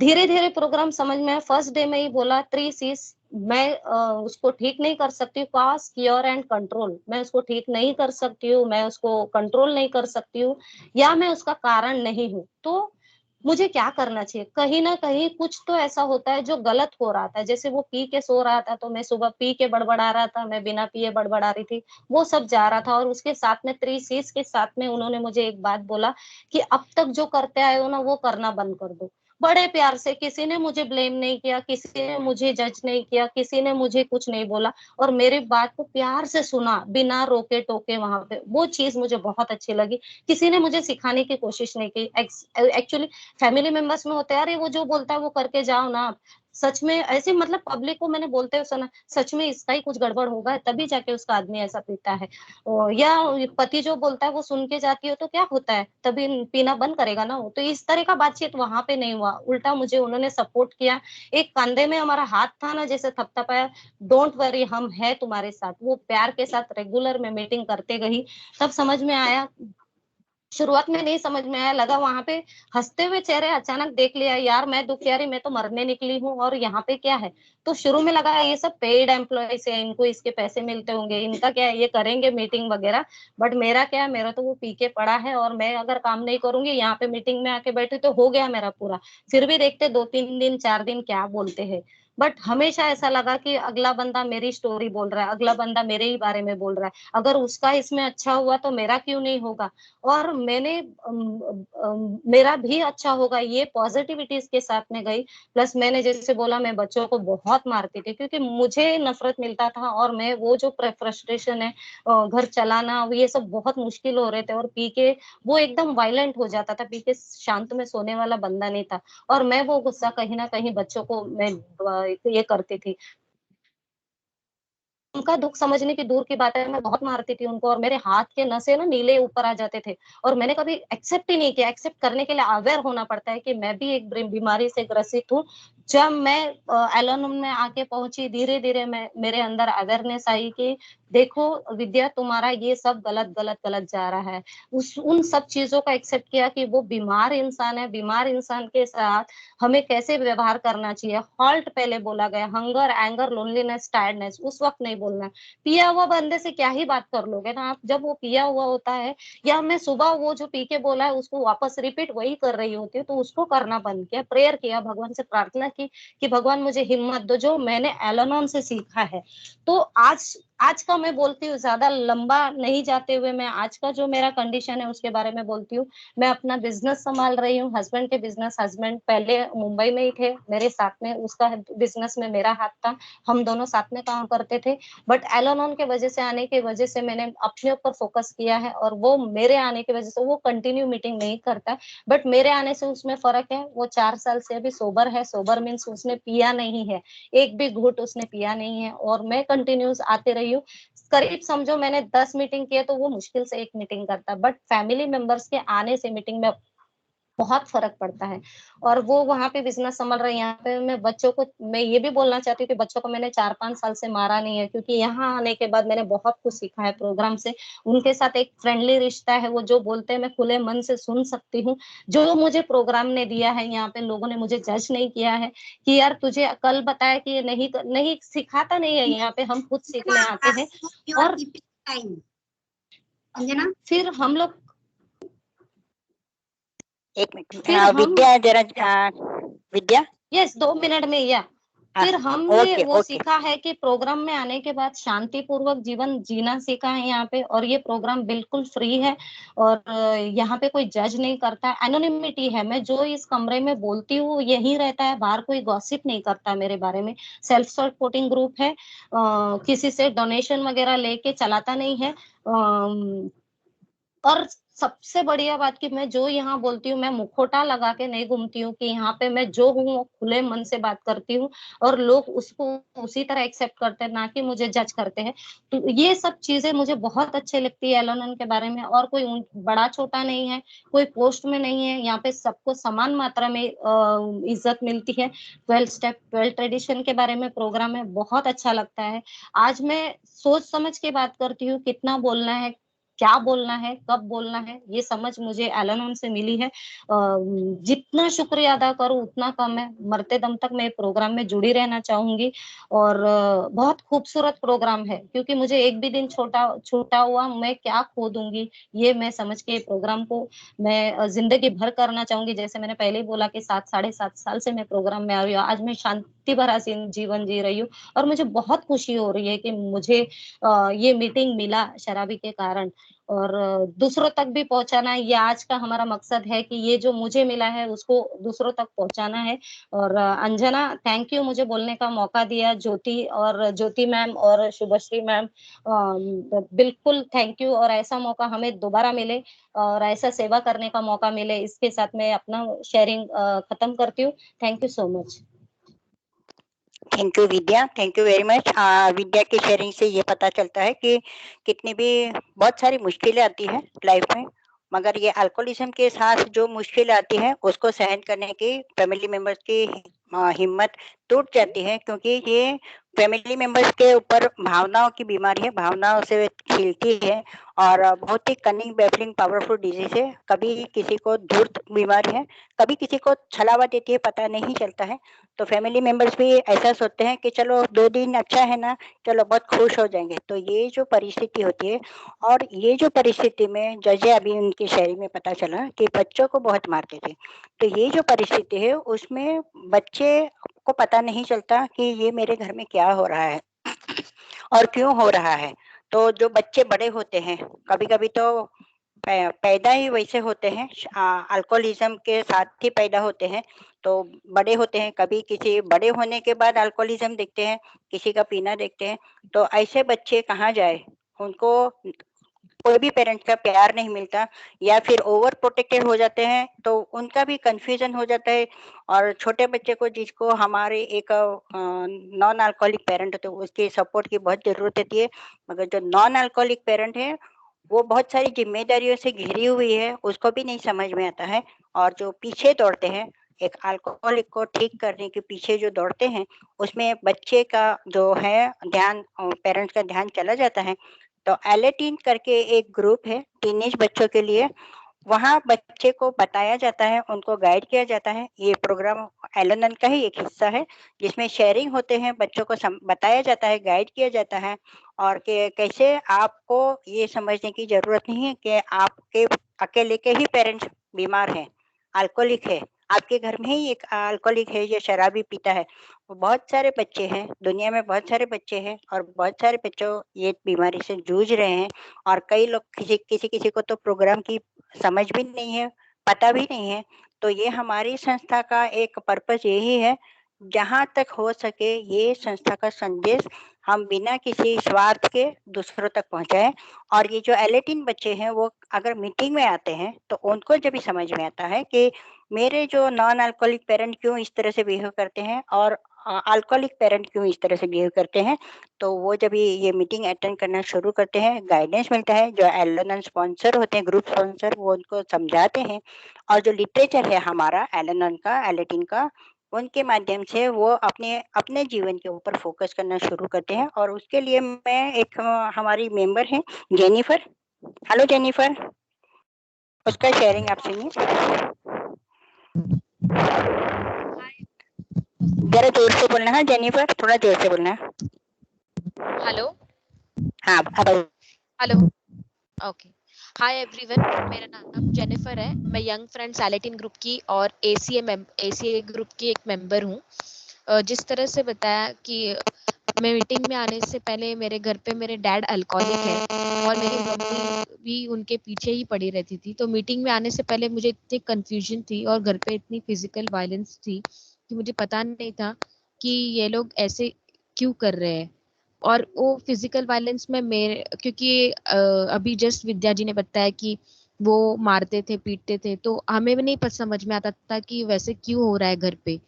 S6: धीरे धीरे प्रोग्राम समझ में आया। फर्स्ट डे में ही बोला 3 C's। मैं उसको ठीक नहीं कर सकती हूँ, कॉज, क्योर एंड कंट्रोल। मैं उसको ठीक नहीं कर सकती हूँ, मैं उसको कंट्रोल नहीं कर सकती हूँ, या मैं उसका कारण नहीं हूँ। तो मुझे क्या करना चाहिए? कहीं ना कहीं कुछ तो ऐसा होता है जो गलत हो रहा था। जैसे वो पी के सो रहा था तो मैं सुबह पी के बड़बड़ा रहा था, मैं बिना पिए बड़बड़ा रही थी, वो सब जा रहा था। और उसके साथ में 3 C's के साथ में उन्होंने मुझे एक बात बोला कि अब तक जो करते आए हो ना वो करना बंद कर दो। बड़े प्यार से, किसी ने मुझे ब्लेम नहीं किया, किसी ने मुझे जज नहीं किया, किसी ने मुझे कुछ नहीं बोला, और मेरी बात को प्यार से सुना बिना रोके टोके। वहां पे वो चीज मुझे बहुत अच्छी लगी। किसी ने मुझे सिखाने की कोशिश नहीं की। एक्चुअली फैमिली मेंबर्स में होते हैं, अरे वो जो बोलता है वो करके जाओ ना आप। सच में ऐसे, मतलब पब्लिक को मैंने बोलते हुए सुना, सच में इसका ही कुछ गड़बड़ होगा तभी जाके उसका आदमी ऐसा पीता है। या पति जो बोलता है वो सुन के जाती हो तो क्या होता है, तभी पीना बंद करेगा ना वो। तो इस तरह का बातचीत वहां पे नहीं हुआ, उल्टा मुझे उन्होंने सपोर्ट किया। एक कंधे में हमारा हाथ था ना, जैसे थपथपाया, डोंट वरी हम है तुम्हारे साथ। वो प्यार के साथ रेगुलर में मीटिंग करते गई, तब समझ में आया। शुरुआत में नहीं समझ में आया, लगा वहां पे हंसते हुए चेहरे, अचानक देख लिया यार मैं दुखियारी, मैं तो मरने निकली हूँ और यहाँ पे क्या है। तो शुरू में लगा ये सब पेड एम्प्लॉयज है, इनको इसके पैसे मिलते होंगे, इनका क्या है, ये करेंगे मीटिंग वगैरह। बट मेरा क्या है, मेरा तो वो पी के पड़ा है और मैं अगर काम नहीं करूंगी, यहाँ पे मीटिंग में आके बैठे तो हो गया मेरा पूरा। फिर भी देखते 2-3 दिन 4 दिन क्या बोलते हैं। बट हमेशा ऐसा लगा कि अगला बंदा मेरी स्टोरी बोल रहा है, अगला बंदा मेरे ही बारे में बोल रहा है, अगर उसका इसमें अच्छा हुआ तो मेरा क्यों नहीं होगा। और मेरा भी अच्छा होगा, ये पॉजिटिविटीज के साथ में गई। प्लस मैंने जैसे बोला, मैं बच्चों को बहुत मारती थी क्योंकि मुझे नफरत मिलता था, और मैं वो जो फ्रस्ट्रेशन है, घर चलाना, ये सब बहुत मुश्किल हो रहे थे। और पी के वो एकदम वायलेंट हो जाता था, पी के शांत में सोने वाला बंदा नहीं था। और मैं वो गुस्सा कहीं ना कहीं बच्चों को मैं ये करती थी। उनका दुःख समझने की दूर की बात है, मैं बहुत मारती थी उनको, और मेरे हाथ के नसें ना नीले ऊपर आ जाते थे। और मैंने कभी एक्सेप्ट ही नहीं किया। एक्सेप्ट करने के लिए अवेयर होना पड़ता है कि मैं भी एक बीमारी से ग्रसित हूँ। जब मैं एल-एनोन में आके पहुंची, धीरे धीरे मैं मेरे अंदर अवेयरनेस आई कि देखो विद्या, तुम्हारा ये सब गलत गलत गलत जा रहा है। उस उन सब चीजों का एक्सेप्ट किया कि वो बीमार इंसान है, बीमार इंसान के साथ हमें कैसे व्यवहार करना चाहिए। हॉल्ट पहले बोला गया, हंगर, एंगर, लोनलीनेस, टायर्डनेस उस वक्त नहीं बोलना है। पिया हुआ बंदे से क्या ही बात कर लोगे ना आप, जब वो पिया हुआ होता है। या मैं सुबह वो जो पी के बोला है उसको वापस रिपीट वही कर रही होती है, तो उसको करना बंद किया, प्रेयर किया, भगवान से प्रार्थना की कि भगवान मुझे हिम्मत दो, जो मैंने एल-एनोन से सीखा है। तो आज का मैं बोलती हूँ, ज्यादा लंबा नहीं जाते हुए मैं आज का जो मेरा कंडीशन है उसके बारे में बोलती हूँ। मैं अपना बिजनेस संभाल रही हूँ, हस्बैंड के बिजनेस, हस्बैंड पहले मुंबई में ही थे मेरे साथ में, उसका बिजनेस में मेरा हाथ था, हम दोनों साथ में काम करते थे। बट एल-एनोन के वजह से, आने की वजह से मैंने अपने ऊपर फोकस किया है, और वो मेरे आने की वजह से वो कंटिन्यू मीटिंग नहीं करता, बट मेरे आने से उसमें फर्क है। वो 4 साल से अभी सोबर है। सोबर मीन्स उसने पिया नहीं है, एक भी घूंट उसने पिया नहीं है, और मैं कंटिन्यूस आते रही हूँ। करीब समझो मैंने 10 मीटिंग किए तो वो मुश्किल से एक मीटिंग करता, बट फैमिली मेंबर्स के आने से मीटिंग में बहुत फर्क पड़ता है। और वो वहाँ पे बिजनेस संभाल रहे हैं। यहाँ पे मैं बच्चों को, मैं ये भी बोलना चाहती हूँ कि बच्चों को मैंने 4-5 साल से मारा नहीं है, क्योंकि यहाँ आने के बाद मैंने बहुत कुछ सीखा है प्रोग्राम से। उनके साथ एक फ्रेंडली रिश्ता है, वो जो बोलते हैं मैं खुले मन से सुन सकती हूँ। जो मुझे प्रोग्राम ने दिया है, यहाँ पे लोगों ने मुझे जज नहीं किया है कि यार तुझे कल बताया कि ये नहीं सिखाता नहीं है, यहाँ पे हम खुद सीखने आते हैं। और
S1: अंजना,
S6: फिर हम लोग,
S3: एक मिनट,
S6: फिर हम,
S3: विद्या जरा, विद्या,
S6: यस 2 मिनट में, या फिर हमने
S3: ओके
S6: वो
S3: ओके,
S6: सीखा है कि प्रोग्राम में आने के बाद शांति पूर्वक जीवन जीना सीखा है यहाँ पे। और ये प्रोग्राम बिल्कुल फ्री है और यहाँ पे कोई जज नहीं करता, एनोनिमिटी है। मैं जो इस कमरे में बोलती हूँ यही रहता है, बाहर कोई गॉसिप नहीं करता मेरे बारे में। सेल्फ सपोर्टिंग ग्रुप है, किसी से डोनेशन वगैरह लेके चलाता नहीं है। और सबसे बढ़िया बात कि मैं जो यहाँ बोलती हूँ, मैं मुखौटा लगा के नहीं घूमती हूँ, कि यहाँ पे मैं जो हूँ वो खुले मन से बात करती हूँ और लोग उसको उसी तरह एक्सेप्ट करते हैं, ना कि मुझे जज करते हैं। तो ये सब चीजें मुझे बहुत अच्छी लगती है एल के बारे में। और कोई बड़ा छोटा नहीं है, कोई पोस्ट में नहीं है, यहाँ पे सबको समान मात्रा में इज्जत मिलती है। 12 स्टेप 12 ट्रेडिशन के बारे में प्रोग्राम में बहुत अच्छा लगता है। आज मैं सोच समझ के बात करती हूँ, कितना बोलना है, क्या बोलना है, कब बोलना है, ये समझ मुझे एल से मिली है। जितना शुक्रिया अदा करूं उतना कम है। मरते दम तक मैं प्रोग्राम में जुड़ी रहना चाहूंगी। और बहुत खूबसूरत प्रोग्राम है, क्योंकि मुझे एक भी दिन छूटा हुआ मैं क्या खो दूंगी, ये मैं समझ के प्रोग्राम को मैं जिंदगी भर करना चाहूंगी। जैसे मैंने पहले ही बोला कि 7-7.5 साल से मैं प्रोग्राम में आ रही हूँ, आज मैं शांति भरा जीवन जी रही हूँ। और मुझे बहुत खुशी हो रही है कि मुझे ये मीटिंग मिला शराबी के कारण। और दूसरों तक भी पहुंचाना, ये आज का हमारा मकसद है कि ये जो मुझे मिला है उसको दूसरों तक पहुंचाना है। और अंजना, थैंक यू मुझे बोलने का मौका दिया। ज्योति मैम और शुभश्री मैम, बिल्कुल थैंक यू। और ऐसा मौका हमें दोबारा मिले और ऐसा सेवा करने का मौका मिले, इसके साथ मैं अपना शेयरिंग खत्म करती हूँ। Thank you so much.
S3: Thank you Vidya, thank you very much. Vidya की शेयरिंग से ये पता चलता है कि कितनी भी बहुत सारी मुश्किलें आती है लाइफ में, मगर ये अल्कोहलिज्म के साथ जो मुश्किल आती है उसको सहन करने की फैमिली मेंबर्स की हिम्मत टूट जाती है, क्योंकि ये फैमिली मेंबर्स के ऊपर भावनाओं की बीमारी है, भावनाओं से खिलती है और बहुत ही कनिंग बैफलिंग पावरफुल डिजीज है। कभी किसी को धूर्त बीमारी है, कभी किसी को छलावा देती है, पता नहीं चलता है। तो फैमिली मेंबर्स भी ऐसा सोचते हैं कि चलो 2 दिन अच्छा है ना, चलो बहुत खुश हो जाएंगे। तो ये जो परिस्थिति होती है, और ये जो परिस्थिति में जजे अभी उनकी शायरी में पता चला कि बच्चों को बहुत मारते थे, तो ये जो परिस्थिति है उसमें बच्चे को पता नहीं चलता कि ये मेरे घर में क्या हो रहा है और क्यों हो रहा है। तो जो बच्चे बड़े होते हैं, कभी कभी तो पैदा ही वैसे होते हैं, अल्कोहलिज्म के साथ ही पैदा होते हैं, तो बड़े होते हैं। कभी किसी बड़े होने के बाद अल्कोहलिज्म देखते हैं, किसी का पीना देखते हैं। तो ऐसे बच्चे कहाँ जाए, उनको कोई भी पेरेंट्स का प्यार नहीं मिलता, या फिर ओवर प्रोटेक्टेड हो जाते हैं, तो उनका भी कंफ्यूजन हो जाता है। और छोटे बच्चे को, जिसको हमारे एक नॉन अल्कोहलिक पेरेंट होते हैं, उसकी सपोर्ट की बहुत जरूरत होती है। मगर जो नॉन अल्कोहलिक पेरेंट है वो बहुत सारी जिम्मेदारियों से घिरी हुई है, उसको भी नहीं समझ में आता है। और जो पीछे दौड़ते हैं, एक अल्कोहलिक को ठीक करने के पीछे जो दौड़ते हैं, उसमें बच्चे का जो है ध्यान, पेरेंट्स का ध्यान चला जाता है। तो एल18 करके एक ग्रुप है टीनेज बच्चों के लिए, वहाँ बच्चे को बताया जाता है, उनको गाइड किया जाता है। ये प्रोग्राम एल का ही एक हिस्सा है, जिसमें शेयरिंग होते हैं, बच्चों को बताया जाता है, गाइड किया जाता है। और कि कैसे आपको ये समझने की जरूरत नहीं है कि आपके अकेले के ही पेरेंट्स बीमार हैं, अल्कोहलिक है, आपके घर में ही एक अल्कोहलिक है जो शराबी पीता है। बहुत सारे बच्चे हैं दुनिया में, बहुत सारे बच्चे हैं, और बहुत सारे बच्चों ये बीमारी से जूझ रहे हैं। और कई लोग, किसी को तो प्रोग्राम की समझ भी नहीं है, पता भी नहीं है। तो ये हमारी संस्था का एक पर्पस यही है, जहाँ तक हो सके ये संस्था का संदेश हम बिना किसी स्वार्थ के दूसरों तक पहुंचाएं। और ये जो एल18 बच्चे हैं, वो अगर मीटिंग में आते हैं तो उनको जब भी समझ में आता है कि मेरे जो नॉन अल्कोहलिक पेरेंट क्यों इस तरह से बिहेव करते हैं, और अल्कोहलिक पेरेंट क्यों इस तरह से बिहेव करते हैं। तो वो जब ये मीटिंग अटेंड करना शुरू करते हैं, गाइडेंस मिलता है, जो एल-एन-एन स्पॉन्सर होते हैं, ग्रुप स्पॉन्सर, वो उनको समझाते हैं। और जो लिटरेचर है हमारा एल-एन-एन का, एल-18 का, उनके माध्यम से वो अपने जीवन के ऊपर फोकस करना शुरू करते हैं। और उसके लिए मैं एक हमारी मेंबर है जेनिफर। हेलो जेनिफर, उसका शेयरिंग आप सुनिए। जरा जोर से बोलना है जेनिफर, थोड़ा जोर से बोलना है।
S7: हेलो
S3: हाँ अब
S7: हेलो ओके। हाय एवरीवन, मेरा नाम जेनिफर है। मैं यंग फ्रेंड्स एल-18 ग्रुप की और एसीए ग्रुप की एक मेंबर हूँ। जिस तरह से बताया कि मैं मीटिंग में आने से पहले मेरे घर पे मेरे डैड अल्कोहलिक है और मेरी मम्मी भी उनके पीछे ही पड़ी रहती थी। तो मीटिंग में आने से पहले मुझे इतनी कंफ्यूजन थी और घर पे इतनी फिजिकल वायलेंस थी कि मुझे पता नहीं था कि ये लोग ऐसे क्यों कर रहे हैं। और वो फिजिकल वायलेंस में मेरे क्योंकि अभी जस्ट विद्या जी ने बताया कि वो मारते थे, पीटते थे, तो हमें भी नहीं समझ में आता था कि वैसे क्यों हो रहा है घर पे।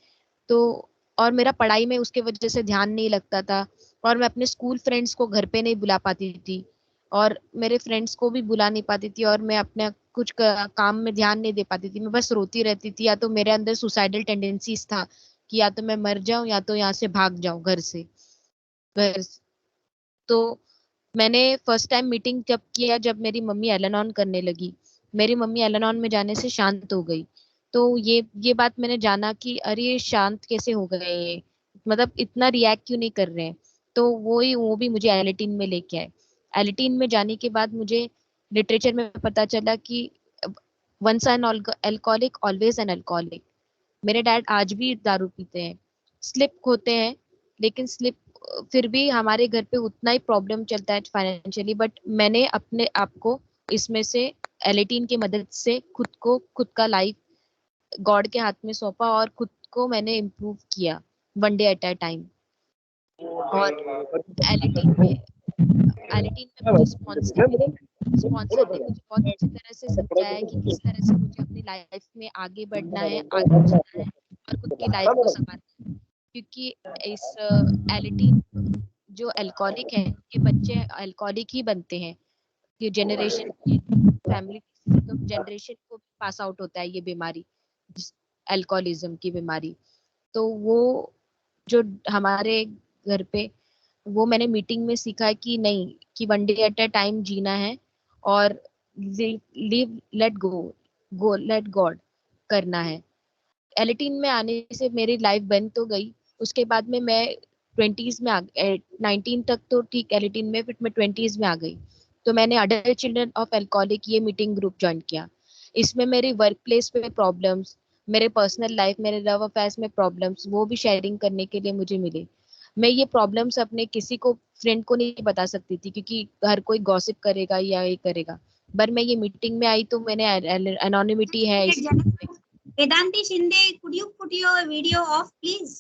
S7: तो और मेरा पढ़ाई में उसके वजह से ध्यान नहीं लगता था और मैं अपने स्कूल फ्रेंड्स को घर पे नहीं बुला पाती थी और मेरे फ्रेंड्स को भी बुला नहीं पाती थी और मैं अपने कुछ काम में ध्यान नहीं दे पाती थी। मैं बस रोती रहती थी या तो मेरे अंदर सुसाइडल टेंडेंसीज था कि या तो मैं मर जाऊं या तो यहाँ से भाग जाऊं घर से। तो मैंने फर्स्ट टाइम मीटिंग जब किया जब मेरी मम्मी एल-एन-ऑन करने लगी। मेरी मम्मी एल-एन-ऑन में जाने से शांत हो गई। तो ये बात मैंने जाना कि अरे ये शांत कैसे हो गए ये, मतलब इतना रिएक्ट क्यों नहीं कर रहे हैं। तो वो भी मुझे एल-18 में लेके आए। एल-18 में जाने के बाद मुझे लिटरेचर में पता चला कि once an alcoholic always an alcoholic. मेरे डैड आज भी दारू पीते हैं, स्लिप होते हैं, लेकिन स्लिप फिर भी हमारे घर पे उतना ही प्रॉब्लम चलता है फाइनेंशियली। बट मैंने अपने आप को इसमें से एल-18 की मदद से खुद का लाइफ गॉड के हाथ में सौंपा और खुद को मैंने इम्प्रूव किया one day at a time. और एल-18 में मुझे स्पॉन्सर ने मुझे बहुत अच्छी तरह से समझाया कि किस तरह से मुझे अपनी लाइफ में आगे बढ़ना है, आगे चलना है और खुद की लाइफ को संभालना है। क्योंकि इस एल-18 जो अल्कोहलिक है, ये बच्चे अल्कोहलिक ही बनते हैं। ये जनरेशन फैमिली तो जनरेशन को पास आउट होता है ये बीमारी, अल्कोहलिज्म की बीमारी। तो वो जो हमारे घर पे वो मैंने मीटिंग में सीखा कि नहीं, कि one day at a time जीना है और लिव लेट गॉड करना है। एल-18 में आने से मेरी लाइफ बन तो गई। उसके बाद में मैं 20s में 19 तक तो ठीक एल-18 में, फिर मैं 20s में आ गई। तो मैंने अडल्ट चिल्ड्रन ऑफ अल्कोहलिक ये मीटिंग ग्रुप ज्वाइन किया। इसमें मेरी वर्क प्लेस पे प्रॉब्लम्स, मेरे पर्सनल लाइफ, मेरे लव अफेयर्स में प्रॉब्लम्स, वो भी शेयरिंग करने के लिए मुझे मिले। मैं ये प्रॉब्लम्स अपने किसी को फ्रेंड को नहीं बता सकती थी क्योंकि हर कोई गॉसिप करेगा या ये करेगा। पर मैं ये मीटिंग में आई तो मैंने एनोनिमिटी है इसमें।
S1: Vedanti Shinde, could you put your video off, please?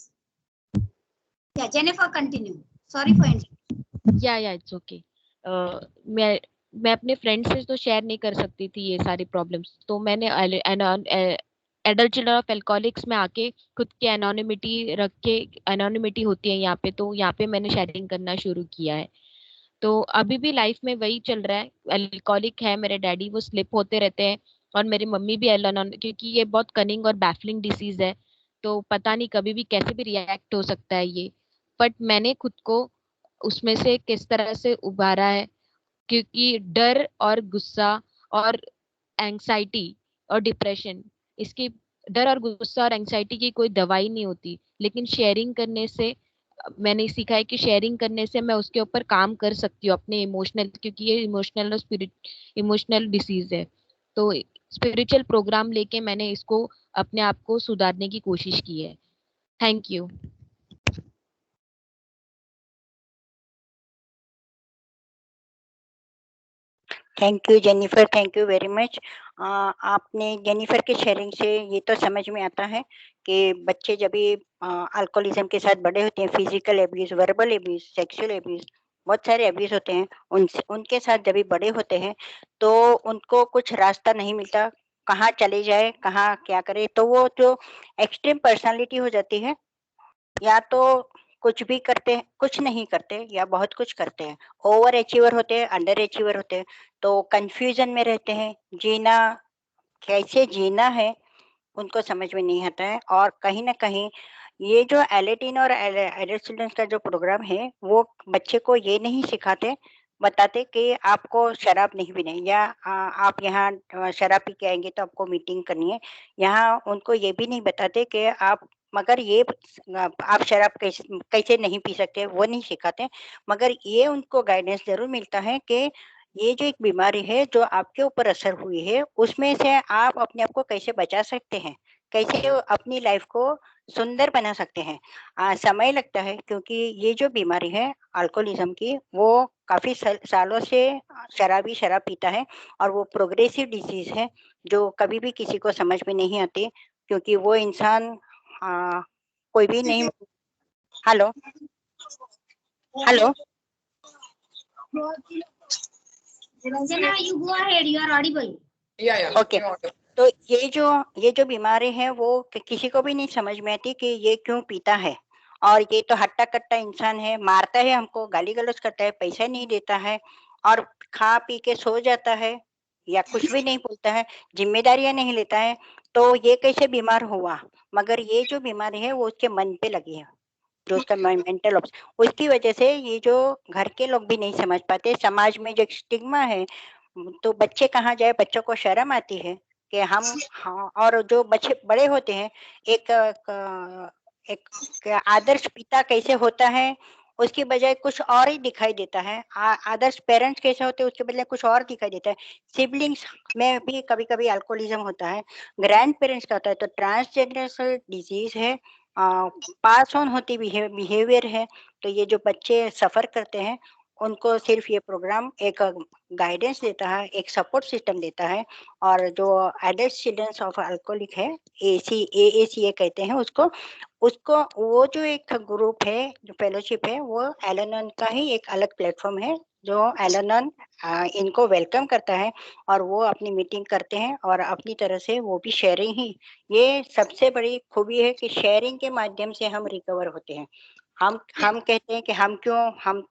S1: Yeah, Jennifer, continue. Sorry for interrupting.
S7: या इट्स ओके। मैं अपने फ्रेंड से तो शेयर नहीं कर सकती थी ये सारी प्रॉब्लम्स, तो मैंने एडल्ट चिल्ड्रन ऑफ अल्कोहलिक्स में आके खुद की एनोनिमिटी रख के, एनोनिमिटी होती है यहाँ पे, तो यहाँ पे मैंने शेयरिंग करना शुरू किया है। तो अभी भी लाइफ में वही चल रहा है। अल्कोहलिक है मेरे डैडी, वो स्लिप होते रहते हैं और मेरी मम्मी भी एल-एन-ऑन, क्योंकि ये बहुत कनिंग और बैफलिंग डिसीज है, तो पता नहीं कभी भी कैसे भी रिएक्ट हो सकता है ये। बट मैंने खुद को उसमें से किस तरह से उबारा है, क्योंकि डर और गुस्सा और एंग्जाइटी और डिप्रेशन, इसकी डर और गुस्सा और एंग्जाइटी की कोई दवाई नहीं होती, लेकिन शेयरिंग करने से मैंने सीखा है कि शेयरिंग करने से मैं उसके ऊपर काम कर सकती हूँ अपने इमोशनल, क्योंकि ये इमोशनल और इमोशनल डिसीज है। तो स्पिरिचुअल प्रोग्राम लेके मैंने इसको अपने आप को सुधारने की कोशिश की है। Thank you.
S3: Thank you Jennifer, thank you very much. आपने जेनिफर के शेयरिंग से ये तो समझ में आता है कि बच्चे जब भी अल्कोहलिज्म के साथ बड़े होते हैं, physical abuse, verbal abuse, sexual abuse, बहुत सारे एब्यूज होते हैं, उनके साथ जब भी बड़े होते हैं तो उनको कुछ रास्ता नहीं मिलता, कहाँ चले जाए, कहाँ क्या करे। तो वो जो एक्सट्रीम पर्सनालिटी हो जाती है, या तो कुछ भी करते हैं, कुछ नहीं करते, या बहुत कुछ करते हैं। ओवर अचीवर होते हैं, अंडर अचीवर होते हैं, तो कंफ्यूजन में रहते हैं। जीना कैसे जीना है उनको समझ में नहीं आता है। और कहीं ना कहीं ये जो L18 और एडल्ट स्टूडेंट्स का जो प्रोग्राम है वो बच्चे को ये नहीं सिखाते, बताते कि आपको शराब नहीं पीनी है, या आप यहाँ शराब पी के आएंगे तो आपको मीटिंग करनी है। यहाँ उनको ये भी नहीं बताते कि आप मगर ये आप शराब कैसे कैसे नहीं पी सकते, वो नहीं सिखाते। मगर ये उनको गाइडेंस जरूर मिलता है कि ये जो एक बीमारी है जो आपके ऊपर असर हुई है, उसमें से आप अपने आप को कैसे बचा सकते हैं, कैसे अपनी लाइफ को सुंदर बना सकते हैं। समय लगता है, क्योंकि ये जो बीमारी है अल्कोहलिज्म की, वो काफी सालों से शराब पीता है, और वो प्रोग्रेसिव डिजीज है जो कभी भी किसी को समझ में नहीं आती, क्योंकि वो इंसान कोई भी नहीं। Hello hello
S1: Ranjana, you go ahead. You are audible.
S2: Yeah.
S3: Okay.
S2: you're audible.
S3: तो ये जो बीमारी है वो किसी को भी नहीं समझ में आती कि ये क्यों पीता है। और ये तो हट्टा कट्टा इंसान है, मारता है हमको, गाली गलौज करता है, पैसा नहीं देता है, और खा पी के सो जाता है, या कुछ भी नहीं बोलता है, जिम्मेदारियां नहीं लेता है। तो ये कैसे बीमार हुआ? मगर ये जो बीमारी है वो उसके मन पे लगी है, जो उसका मेंटल उसकी वजह से ये जो घर के लोग भी नहीं समझ पाते, समाज में जो स्टिग्मा है, तो बच्चे कहाँ जाए, बच्चों को शर्म आती है कि हम, हाँ, और जो बच्चे बड़े होते हैं, एक आदर्श पिता कैसे होता है उसकी बजाय कुछ और ही दिखाई देता है। आदर्श पेरेंट्स कैसे होते हैं उसके बजाय कुछ और दिखाई देता है। सिबलिंग्स में भी कभी कभी अल्कोहलिज्म होता है, ग्रैंड पेरेंट्स का होता है। तो ट्रांसजेंडरल डिजीज है, पास ऑन होती बिहेवियर है। तो ये जो बच्चे सफर करते हैं उनको सिर्फ ये प्रोग्राम एक गाइडेंस देता है, एक सपोर्ट सिस्टम देता है। और जो एडल्ट चिल्ड्रंस ऑफ अल्कोहलिक है, AACA कहते हैं उसको, वो जो एक ग्रुप है, जो फेलोशिप है, वो एल-एन-एन का ही एक अलग प्लेटफॉर्म है, जो एल-एन-एन इनको वेलकम करता है, और वो अपनी मीटिंग करते हैं, और अपनी तरह से वो भी शेयरिंग ही, ये सबसे बड़ी खूबी है कि शेयरिंग के माध्यम से हम रिकवर होते हैं। हम कहते हैं कि हम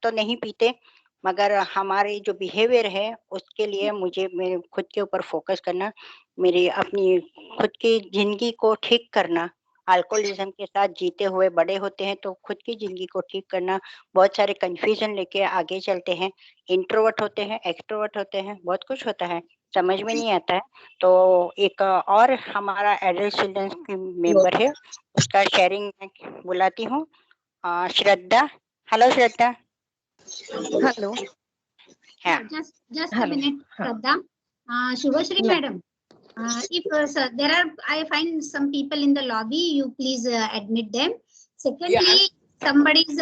S3: तो नहीं पीते, मगर हमारे जो बिहेवियर है उसके लिए मुझे मेरे खुद के ऊपर फोकस करना, मेरी अपनी खुद की जिंदगी को ठीक करना। अल्कोहलिज्म के साथ जीते हुए बड़े होते हैं तो खुद की जिंदगी को ठीक करना, बहुत सारे कंफ्यूजन लेके आगे चलते हैं, इंट्रोवर्ट होते हैं, एक्सट्रोवर्ट होते हैं, बहुत कुछ होता है, समझ में नहीं आता है। तो एक और हमारा एडल्ट चिल्ड्रंस की मेंबर है, उसका शेयरिंग बुलाती हूँ, श्रद्धा। हेलो श्रद्धा।
S8: हेलो।
S3: हाँ,
S1: Just a minute, Shraddha. Shubhashri madam, if there are, I find some people in the lobby, you please admit them. Secondly, somebody's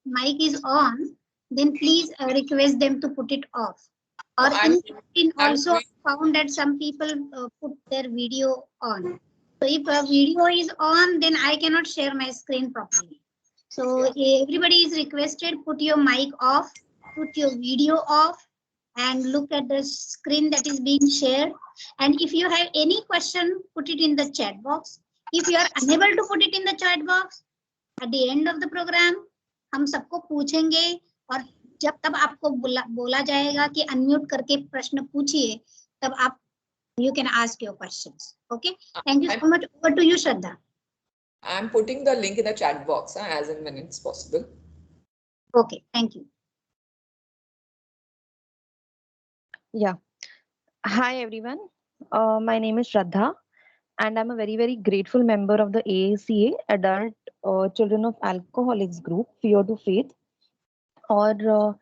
S1: mic is on, then please request them to put it off. Or in also found that some people put their video on. So if a video is on, then I cannot share my screen properly. So everybody is requested, put your mic off, put your video off, and look at the screen that is being shared. And if you have any question, put it in the chat box. If you are unable to put it in the chat box, at the end of the program, हम सबको पूछेंगे, और जब तब आपको बोला जाएगा कि अनम्यूट करके प्रश्न पूछिए, तब आप you can ask your questions. Okay, thank you so much. Over to you, Shraddha.
S2: I'm putting the link in the chat box as and when it's possible.
S1: Okay, thank you.
S8: Yeah. Hi everyone. My name is Shraddha, and I'm a very grateful member of the AACA Adult Children of Alcoholics Group, Fear to Faith. और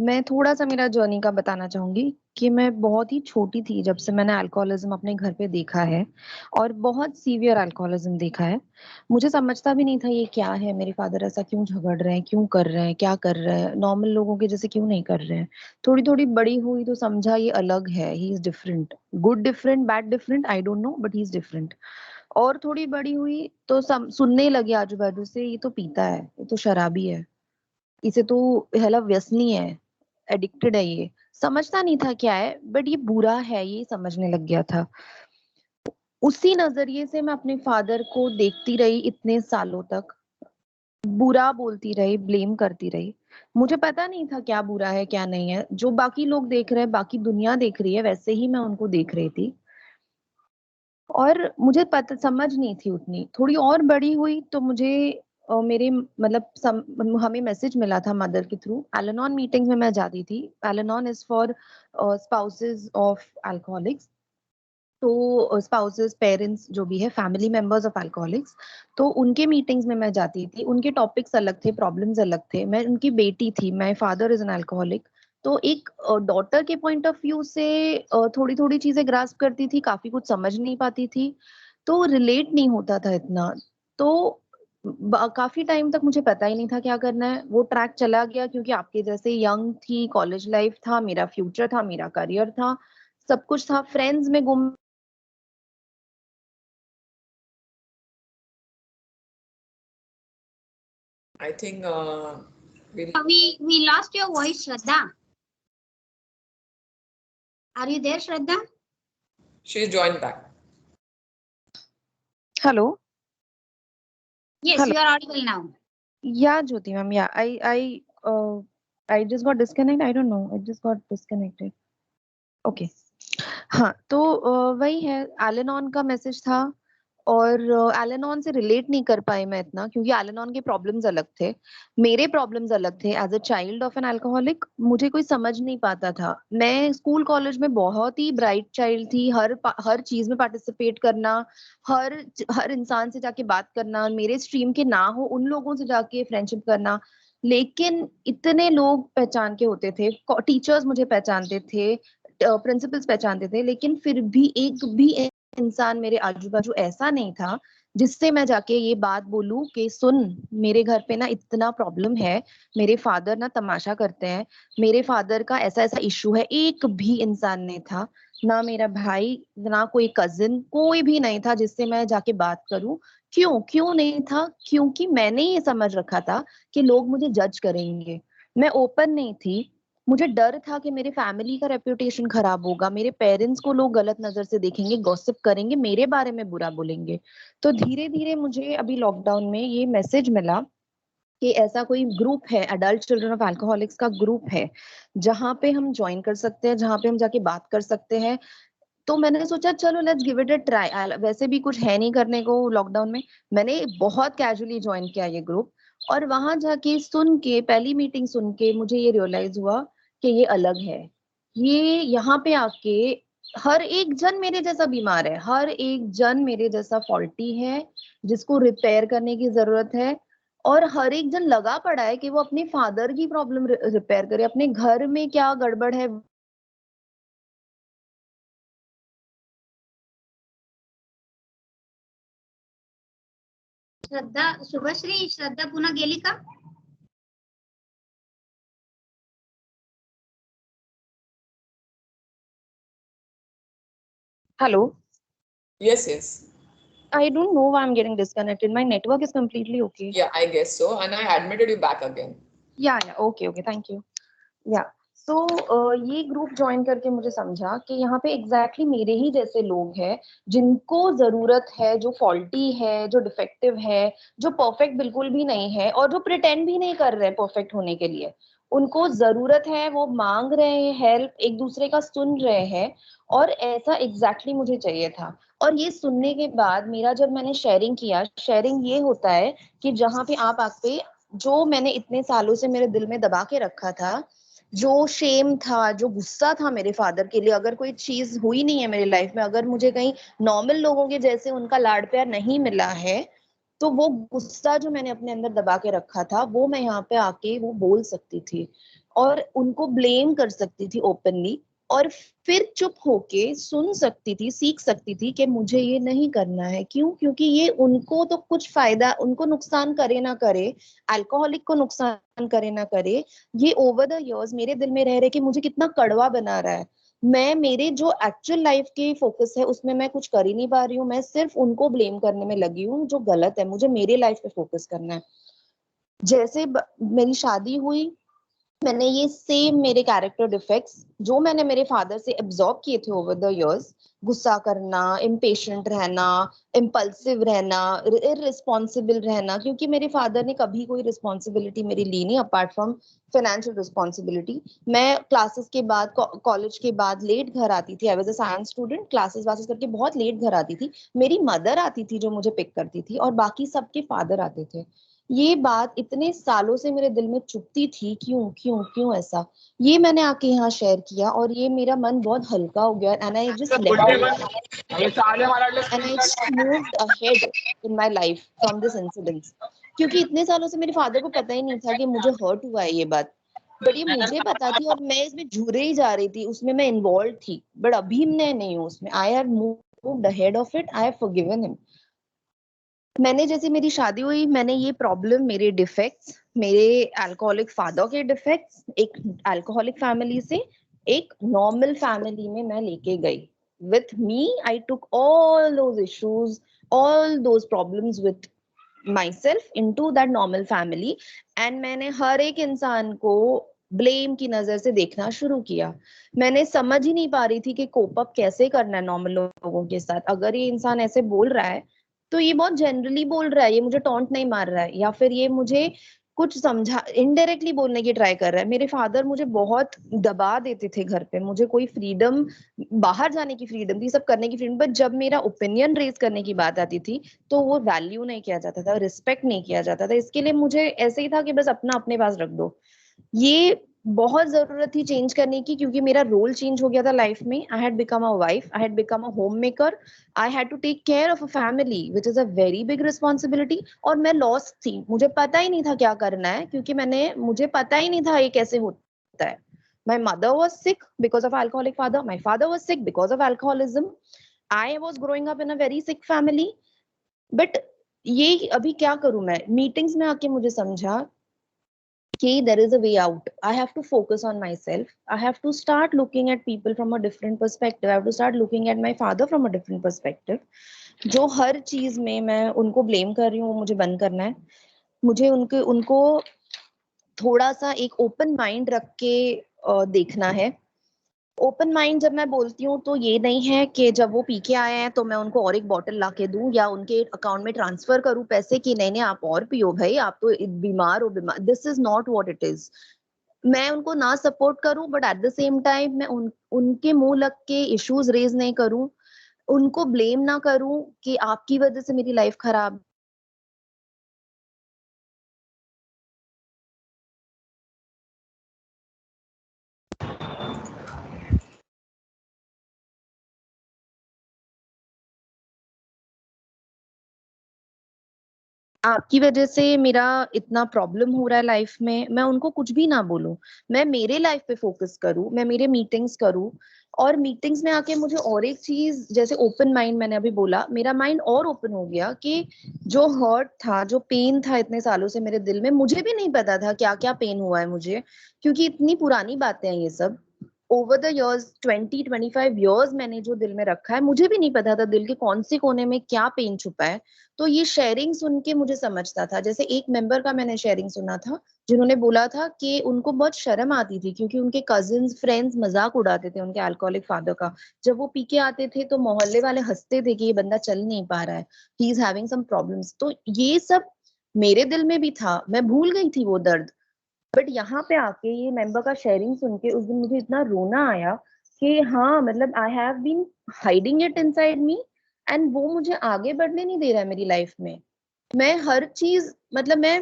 S8: मैं थोड़ा सा मेरा journey का बताना चाहूंगी कि मैं बहुत ही छोटी थी जब से मैंने अल्कोहलिज्म अपने घर पे देखा है, और बहुत सीवियर अल्कोहलिज्म देखा है। मुझे समझता भी नहीं था ये क्या है, मेरे फादर ऐसा क्यों झगड़ रहे हैं, क्यों कर रहे हैं, क्या कर रहे हैं, नॉर्मल लोगों के जैसे क्यों नहीं कर रहे हैं। थोड़ी थोड़ी बड़ी हुई तो समझा ये अलग है, he is different, good different, bad different, I don't know, but he is different. और थोड़ी बड़ी हुई तो सुनने लगी आजू बाजू से, ये तो पीता है, ये तो शराबी है, इसे तो हेला व्यसनी है, एडिक्टेड है। ये समझता नहीं था क्या है, बट ये बुरा है, ये समझने लग गया था। उसी नजरिए से मैं अपने फादर को देखती रही इतने सालों तक, बुरा बोलती रही, ब्लेम करती रही। मुझे पता नहीं था क्या बुरा है क्या नहीं है, जो बाकी लोग देख रहे हैं, बाकी दुनिया देख रही है, वैसे ही मैं उनको देख रही थी। और मुझे पता समझ नहीं थी उतनी। थोड़ी और बड़ी हुई तो मुझे मेरे मतलब हमें मैसेज मिला था मदर के थ्रू। एल-एनोन मीटिंग्स में मैं जाती थी। Al-Anon is for spouses of alcoholics. तो स्पाउसेस, पेरेंट्स जो भी है, फैमिली मेंबर्स ऑफ अल्कोहलिक्स, तो उनके मीटिंग्स में मैं जाती थी। उनके टॉपिक्स अलग थे, प्रॉब्लम्स अलग थे। मैं उनकी बेटी थी, my father is an alcoholic. तो एक डॉटर के पॉइंट ऑफ व्यू से थोड़ी थोड़ी चीजें ग्रास्प करती थी, काफी कुछ समझ नहीं पाती थी, तो रिलेट नहीं होता था इतना। तो काफी टाइम तक मुझे पता ही नहीं था क्या करना है। वो ट्रैक चला गया, क्योंकि आपके जैसे यंग थी, कॉलेज लाइफ था, मेरा फ्यूचर था, मेरा करियर था, सब कुछ था। फ्रेंड्स में गुम
S2: I think
S1: We lost your voice, Shraddha. Are you there, Shraddha?
S2: she's joined back.
S8: Hello.
S1: Yes,
S8: Hello.
S1: you are audible now.
S8: Yeah, Jyoti ma'am. Yeah, I just got disconnected. I don't know. I just got disconnected. Okay. हाँ, तो वही है, एल-एनोन का message था। और एल-एनोन से relate नहीं कर पाई मैं इतना, क्योंकि एल-एनोन के प्रॉब्लम्स अलग थे, मेरे प्रॉब्लम्स अलग थे। As a child of an alcoholic मुझे कोई समझ नहीं पाता था। मैं स्कूल कॉलेज में बहुत ही ब्राइट चाइल्ड थी, हर चीज में पार्टिसिपेट करना, हर इंसान से जाके बात करना, मेरे स्ट्रीम के ना हो उन लोगों से जाके फ्रेंडशिप करना। लेकिन इतने लोग पहचान के होते थे, टीचर्स मुझे पहचानते थे, प्रिंसिपल्स पहचानते थे, लेकिन फिर भी एक भी इंसान मेरे आजू बाजू ऐसा नहीं था जिससे मैं जाके ये बात बोलूं कि सुन, मेरे घर पे ना इतना प्रॉब्लम है, मेरे फादर ना तमाशा करते हैं, मेरे फादर का ऐसा ऐसा इशू है। एक भी इंसान नहीं था, ना मेरा भाई, ना कोई कजिन, कोई भी नहीं था जिससे मैं जाके बात करूं। क्यों क्यों नहीं था? क्योंकि मैंने ये समझ रखा था कि लोग मुझे जज करेंगे। मैं ओपन नहीं थी। मुझे डर था कि मेरे फैमिली का रेपुटेशन खराब होगा, मेरे पेरेंट्स को लोग गलत नजर से देखेंगे, गॉसिप करेंगे, मेरे बारे में बुरा बोलेंगे। तो धीरे धीरे मुझे अभी लॉकडाउन में ये मैसेज मिला कि ऐसा कोई ग्रुप है, अडल्ट चिल्ड्रन ऑफ अल्कोहलिक्स का ग्रुप है, जहाँ पे हम ज्वाइन कर सकते हैं, जहाँ पे हम जाके बात कर सकते हैं। तो मैंने सोचा चलो let's give it a try. वैसे भी कुछ है नहीं करने को लॉकडाउन में। मैंने बहुत कैजुअली ज्वाइन किया ये ग्रुप, और वहां जाके सुन के, पहली मीटिंग सुन के मुझे ये रियलाइज हुआ कि ये अलग है। ये यहाँ पे आके हर एक जन मेरे जैसा बीमार है, हर एक जन मेरे जैसा फॉल्टी है, जिसको रिपेयर करने की जरूरत है। और हर एक जन लगा पड़ा है कि वो अपने फादर की प्रॉब्लम रिपेयर करे, अपने घर में क्या गड़बड़ है।
S1: श्रद्धा, शुभश्री, श्रद्धा पुन्हा गेली का?
S8: Hello.
S2: Yes, yes.
S8: I don't know why I'm getting disconnected. My network is completely okay.
S2: Yeah, I guess so. And I admitted you back again.
S8: Yeah, okay, thank you. Yeah. So ये group join करके मुझे समझा कि यहाँ पे exactly मेरे ही जैसे लोग हैं, जिनको जरूरत है, जो फॉल्टी है, जो डिफेक्टिव है, जो परफेक्ट बिल्कुल भी नहीं है, और जो प्रिटेंड भी नहीं कर रहे हैं परफेक्ट होने के लिए। उनको जरूरत है, वो मांग रहे हैं हेल्प, एक दूसरे का सुन रहे हैं। और ऐसा एग्जैक्टली मुझे चाहिए था। और ये सुनने के बाद मेरा, जब मैंने शेयरिंग किया, शेयरिंग ये होता है कि जहाँ पे आप आके, जो मैंने इतने सालों से मेरे दिल में दबा के रखा था, जो शेम था, जो गुस्सा था मेरे फादर के लिए, अगर कोई चीज हुई नहीं है मेरी लाइफ में, अगर मुझे कहीं नॉर्मल लोगों के जैसे उनका लाड प्यार नहीं मिला है, तो वो गुस्सा जो मैंने अपने अंदर दबा के रखा था, वो मैं यहाँ पे आके वो बोल सकती थी, और उनको ब्लेम कर सकती थी ओपनली। और फिर चुप होके सुन सकती थी, सीख सकती थी कि मुझे ये नहीं करना है। क्यों? क्योंकि ये उनको तो कुछ फायदा, उनको नुकसान करे ना करे, अल्कोहलिक को नुकसान करे ना करे, ये ओवर द इयर्स मेरे दिल में रह रहे कि मुझे कितना कड़वा बना रहा है। मैं, मेरे जो एक्चुअल लाइफ की फोकस है उसमें मैं कुछ कर ही नहीं पा रही हूँ। मैं सिर्फ उनको ब्लेम करने में लगी हूँ, जो गलत है। मुझे मेरे लाइफ पे फोकस करना है। जैसे मेरी शादी हुई, मैंने ये सेम मेरे कैरेक्टर डिफेक्ट्स जो मैंने मेरे फादर से एब्जॉर्ब किए थे ओवर द इयर्स, गुस्सा करना, इम्पेशेंट रहना, इम्पल्सिव रहना, इररिस्पॉन्सिबल रहना, क्योंकि मेरे फादर ने कभी कोई रिस्पॉन्सिबिलिटी मेरी ली नहीं अपार्ट फ्रॉम फाइनेंशियल रिस्पॉन्सिबिलिटी। मैं क्लासेस के बाद, कॉलेज के बाद लेट घर आती थी। I was a science student, classes vases करके बहुत लेट घर आती थी। मेरी मदर आती थी जो मुझे पिक करती थी, और बाकी सबके फादर आते थे। ये बात इतने सालों से मेरे दिल में चुभती थी, क्यों क्यों क्यों ऐसा। ये मैंने आके यहाँ शेयर किया और ये मेरा मन बहुत हल्का हो गया, and I just left it and I just moved ahead in my life from this incident. क्योंकि इतने सालों से मेरे फादर को पता ही नहीं था कि मुझे हर्ट हुआ है ये बात, बट ये मुझे पता थी और मैं इसमें झूरे ही जा रही थी, उसमें मैं इन्वॉल्व थी। बट अभी मैं नहीं हूँ उसमें। I have moved ahead of it, I have forgiven him. मैंने जैसे मेरी शादी हुई, मैंने ये प्रॉब्लम, मेरे डिफेक्ट्स, मेरे अल्कोहलिक फादर के डिफेक्ट्स, एक अल्कोहलिक फैमिली से एक नॉर्मल फैमिली में मैं लेके गई। With me I took all those issues, all those problems with myself into that normal family, and मैंने हर एक इंसान को ब्लेम की नजर से देखना शुरू किया। मैंने समझ ही नहीं पा रही थी कि कोप अप कैसे करना है नॉर्मल लोगों के साथ। अगर ये इंसान ऐसे बोल रहा है तो ये बहुत जनरली बोल रहा है, ये मुझे टॉन्ट नहीं मार रहा है, या फिर ये मुझे कुछ समझा इनडायरेक्टली बोलने की ट्राई कर रहा है। मेरे फादर मुझे बहुत दबा देते थे घर पे, मुझे कोई फ्रीडम, बाहर जाने की फ्रीडम थी, सब करने की फ्रीडम, बट जब मेरा ओपिनियन रेज करने की बात आती थी तो वो वैल्यू नहीं किया जाता था, रिस्पेक्ट नहीं किया जाता था। इसके लिए मुझे ऐसे ही था कि बस अपना अपने पास रख दो। ये बहुत जरूरत थी चेंज करने की, क्योंकि मेरा रोल चेंज हो गया था लाइफ में। I had become a wife, I had become a home maker, I had to take care of a family which is a very big responsibility. और मैं लॉस्ट थी, मुझे पता ही नहीं था क्या करना है, क्योंकि मुझे पता ही नहीं था ये कैसे होता है। My mother was sick because of alcoholic father. My father was sick because of alcoholism. I was growing up in a very sick family. But ये अभी क्या करूं मैं? मीटिंग्स में आके मुझे समझा कि there is a way out. I have to focus on myself. I have to start looking at people from a different perspective. I have to start looking at my father from a different perspective. जो हर चीज में मैं उनको blame कर रही हूँ, वो मुझे बंद करना है। मुझे उनको थोड़ा सा एक ओपन माइंड रख के देखना है। ओपन माइंड जब मैं बोलती हूँ तो ये नहीं है कि जब वो पी के आए हैं तो मैं उनको और एक बॉटल ला के दूं या उनके अकाउंट में ट्रांसफर करूं पैसे कि नहीं नहीं आप और पियो भाई, आप तो बीमार हो। बीमार, this is not what it is. मैं उनको ना सपोर्ट करूं, but at the same time मैं उनके मुंह लग के इश्यूज रेज नहीं करूं, उनको ब्लेम ना करूं कि आपकी वजह से मेरी लाइफ खराब। आपकी वजह से मेरा इतना प्रॉब्लम हो रहा है लाइफ में, मैं उनको कुछ भी ना बोलूं, मैं मेरे लाइफ पे फोकस करूं, मैं मेरे मीटिंग्स करूं। और मीटिंग्स में आके मुझे और एक चीज, जैसे ओपन माइंड मैंने अभी बोला, मेरा माइंड और ओपन हो गया कि जो हर्ट था, जो पेन था इतने सालों से मेरे दिल में, मुझे भी नहीं पता था क्या क्या पेन हुआ है मुझे, क्योंकि इतनी पुरानी बातें हैं ये सब। ओवर द इयर्स 20-25 इयर्स मैंने जो दिल में रखा है, मुझे भी नहीं पता था दिल के कौन से कोने में क्या पेन छुपा है। तो ये शेयरिंग सुन के मुझे समझता था। जैसे एक मेंबर का मैंने शेयरिंग सुना था, जिन्होंने बोला था कि उनको बहुत शर्म आती थी क्योंकि उनके कजिन्स फ्रेंड्स मजाक उड़ाते थे उनके अल्कोहलिक फादर का। जब वो पी के आते थे तो मोहल्ले वाले हंसते थे कि ये बंदा चल नहीं पा रहा है, he is having some problems. तो ये सब मेरे दिल में भी था, मैं भूल गई थी वो दर्द। बट यहाँ पे आके ये मेंबर का शेयरिंग सुन के उस दिन मुझे इतना रोना आया कि हाँ, मतलब I have been hiding it inside me, and वो मुझे आगे बढ़ने नहीं दे रहा है मेरी लाइफ में। मैं हर चीज, मतलब मैं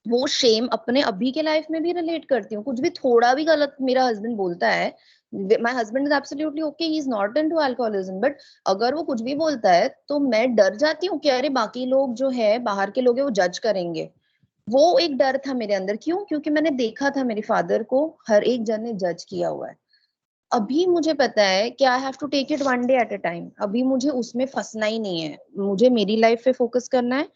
S8: वो शेम अपने अभी के लाइफ में भी रिलेट करती हूँ। कुछ भी थोड़ा भी गलत मेरा हस्बैंड बोलता है, my husband is absolutely okay, he is not into alcoholism, but अगर वो कुछ भी बोलता है तो मैं डर जाती हूँ कि अरे बाकी लोग जो है, बाहर के लोग है, वो जज करेंगे। वो एक डर था मेरे अंदर। क्यों? क्योंकि मैंने देखा था मेरे फादर को हर एक जन ने जज किया हुआ है। अभी मुझे पता है कि I have to take it one day at a time. अभी मुझे उसमें फंसना ही नहीं है, मुझे मेरी लाइफ पे फोकस करना है।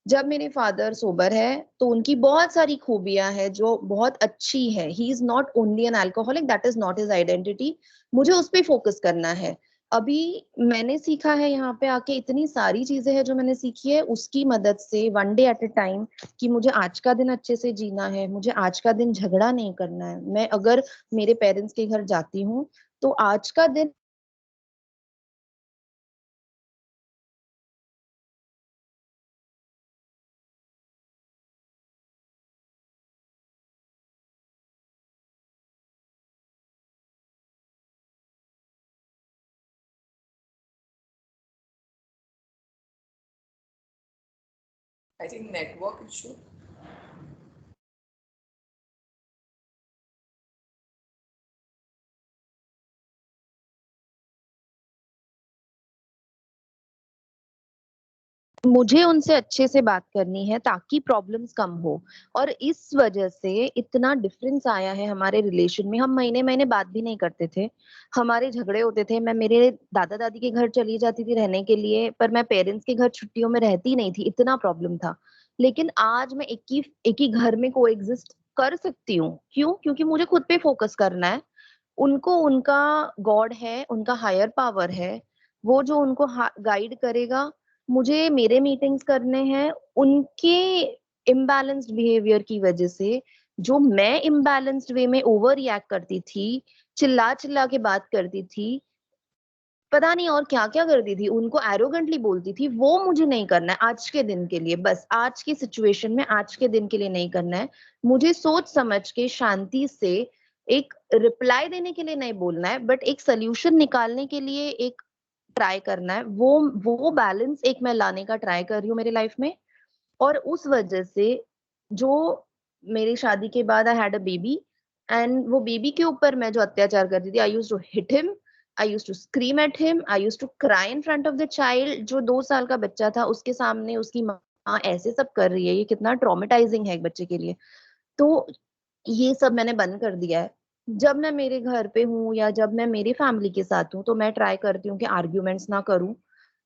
S8: जब मेरे फादर सोबर है तो उनकी बहुत सारी खूबियां हैं जो बहुत अच्छी है। He is not only an alcoholic, that is not his identity. मुझे उस पर फोकस करना है। अभी मैंने सीखा है यहाँ पे आके, इतनी सारी चीजें हैं जो मैंने सीखी है उसकी मदद से, वन डे एट ए टाइम, कि मुझे आज का दिन अच्छे से जीना है, मुझे आज का दिन झगड़ा नहीं करना है। मैं अगर मेरे पेरेंट्स के घर जाती हूँ तो आज का दिन
S2: I think network issue.
S8: मुझे उनसे अच्छे से बात करनी है ताकि प्रॉब्लम्स कम हो। और इस वजह से इतना डिफरेंस आया है हमारे रिलेशन में। हम महीने महीने बात भी नहीं करते थे, हमारे झगड़े होते थे। मैं मेरे दादा दादी के घर चली जाती थी रहने के लिए, पर मैं पेरेंट्स के घर छुट्टियों में रहती नहीं थी, इतना प्रॉब्लम था। लेकिन आज मैं एक ही घर में कोएग्जिस्ट कर सकती हूँ। क्यों? क्योंकि मुझे खुद पे फोकस करना है। उनको उनका गॉड है, उनका हायर पावर है, वो जो उनको गाइड करेगा। मुझे मेरे मीटिंग्स करने हैं। उनके इम्बैलेंस्ड बिहेवियर की वजह से, जो मैं इम्बैलेंस्ड वे में ओवर रिएक्ट करती थी, चिल्ला चिल्ला के बात करती थी, पता नहीं और क्या क्या करती थी, उनको एरोगेंटली बोलती थी, वो मुझे नहीं करना है आज के दिन के लिए। बस आज की सिचुएशन में आज के दिन के लिए नहीं करना है। मुझे सोच समझ के शांति से एक रिप्लाई देने के लिए नहीं बोलना है, बट एक सोल्यूशन निकालने के लिए एक ट्राई करना है। वो बैलेंस एक मैं लाने का ट्राई कर रही हूँ मेरे लाइफ में। और उस वजह से जो मेरी शादी के बाद I had a baby, and वो बेबी के ऊपर मैं जो अत्याचार करती थी, I used to hit him, I used to scream at him, I used to cry in front of the child. जो 2 साल का बच्चा था उसके सामने उसकी माँ ऐसे सब कर रही है, ये कितना ट्रॉमेटाइजिंग है एक बच्चे के लिए। तो ये सब मैंने बंद कर दिया है। जब मैं मेरे घर पे हूँ या जब मैं मेरी फैमिली के साथ हूँ तो मैं ट्राई करती हूँ कि आर्ग्यूमेंट्स ना करूं,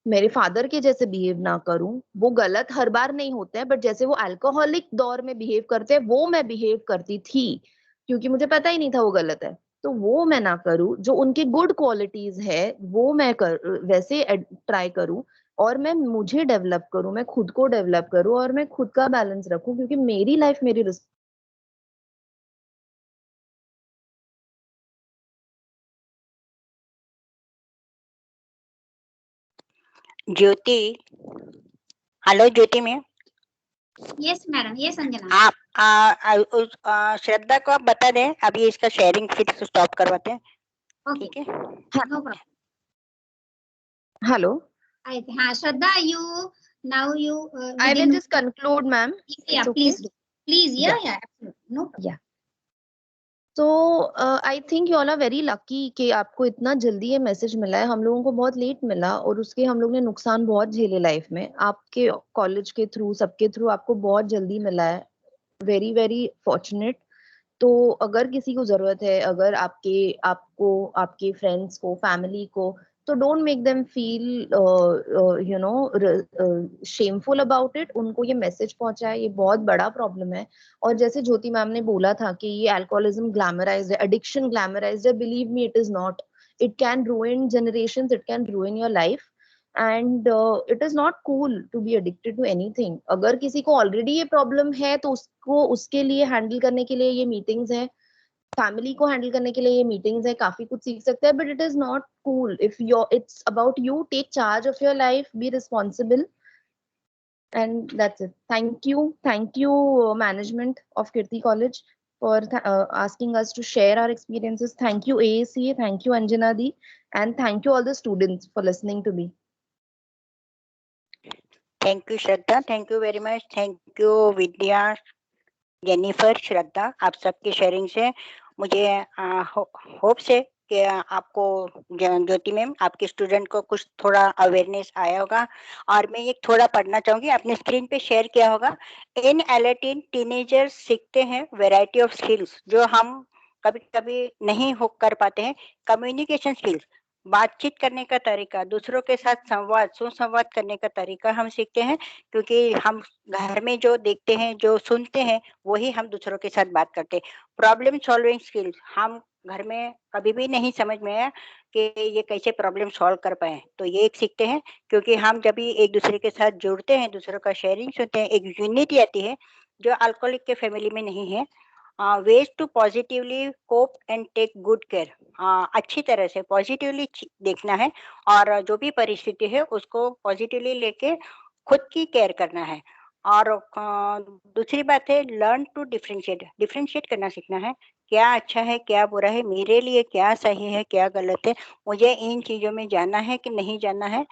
S8: मेरे फादर के जैसे बिहेव ना करूं। वो गलत हर बार नहीं होते हैं, बट जैसे वो अल्कोहलिक दौर में बिहेव करते हैं वो मैं बिहेव करती थी, क्योंकि मुझे पता ही नहीं था वो गलत है। तो वो मैं ना करूं, जो उनके गुड क्वालिटीज है वो मैं कर वैसे ट्राई करूं। और मैं मुझे डेवलप करूं, मैं खुद को डेवलप करूं और मैं खुद का बैलेंस रखूं, क्योंकि मेरी लाइफ मेरी।
S3: Jyoti, hello Jyoti ma'am.
S1: Yes madam, yes Anjana.
S3: आप श्रद्धा को आप बता दें, अभी इसका शेयरिंग फिर से स्टॉप करवाते हैं, ठीक है?
S1: No problem.
S8: हेलो,
S1: हाँ Shraddha, you now you
S8: I will just conclude, ma'am.
S1: yeah,
S8: It's okay.
S1: please do. Please, yeah, absolutely, no problem.
S8: Yeah. तो I think you all are very lucky कि आपको इतना जल्दी ये मैसेज मिला है। हम लोगों को बहुत लेट मिला और उसके हम लोग ने नुकसान बहुत झेले लाइफ में। आपके कॉलेज के थ्रू, सबके थ्रू आपको बहुत जल्दी मिला है। Very very fortunate. तो अगर किसी को जरूरत है, अगर आपको आपके फ्रेंड्स को, फैमिली को, तो don't make them feel shameful about it. उनको ये मैसेज पहुंचाए, ये बहुत बड़ा प्रॉब्लम है। और जैसे ज्योति मैम ने बोला था कि ये अल्कोहलिज्म ग्लैमराइज्ड है, एडिक्शन ग्लैमराइज्ड है, believe me it is not. It can ruin generations, it can ruin your life, and it is not cool to be addicted to anything. अगर किसी को ऑलरेडी ये प्रॉब्लम है तो उसको उसके लिए हैंडल करने के लिए ये मीटिंग्स है, फैमिली को हैंडल करने के लिए ये मीटिंग्स है, काफी कुछ सीख सकते हैं। But it is not cool if your it's about you. Take charge of your life, be responsible, and that's it. Thank you management of Kirti College for asking us to share our experiences. Thank you AACA, thank you Anjana Di, and thank you all the students for listening to me.
S3: Thank you Shraddha, thank you very much. Thank you Vidya, Jennifer, Shraddha, आप सबकी sharing से मुझे hope से कि आपको, ज्योति ma'am, आपके student को कुछ थोड़ा अवेयरनेस आया होगा। और मैं ये थोड़ा पढ़ना चाहूंगी, आपने स्क्रीन पे शेयर किया होगा। इन एलेटीन टीनेजर्स सीखते हैं वैरायटी ऑफ स्किल्स जो हम कभी कभी नहीं हो कर पाते हैं। कम्युनिकेशन स्किल्स, बातचीत करने का तरीका, दूसरों के साथ सुसंवाद करने का तरीका हम सीखते हैं, क्योंकि हम घर में जो देखते हैं, जो सुनते हैं, वही हम दूसरों के साथ बात करते हैं। प्रॉब्लम सॉल्विंग स्किल्स, हम घर में कभी भी नहीं समझ में आया कि ये कैसे प्रॉब्लम सॉल्व कर पाए। तो ये एक सीखते हैं, क्योंकि हम जब भी एक दूसरे के साथ जुड़ते हैं, दूसरों का शेयरिंग सुनते हैं, एक यूनिटी आती है जो अल्कोहलिक के फैमिली में नहीं है। Ways to positively cope and take good care, अच्छी तरह से पॉजिटिवली देखना है और जो भी परिस्थिति है उसको पॉजिटिवली लेके खुद की केयर करना है। और दूसरी बात है लर्न टू डिफरेंशिएट करना सीखना है, क्या अच्छा है क्या बुरा है, मेरे लिए क्या सही है क्या गलत है, मुझे इन चीज़ों में जाना है कि नहीं जाना है।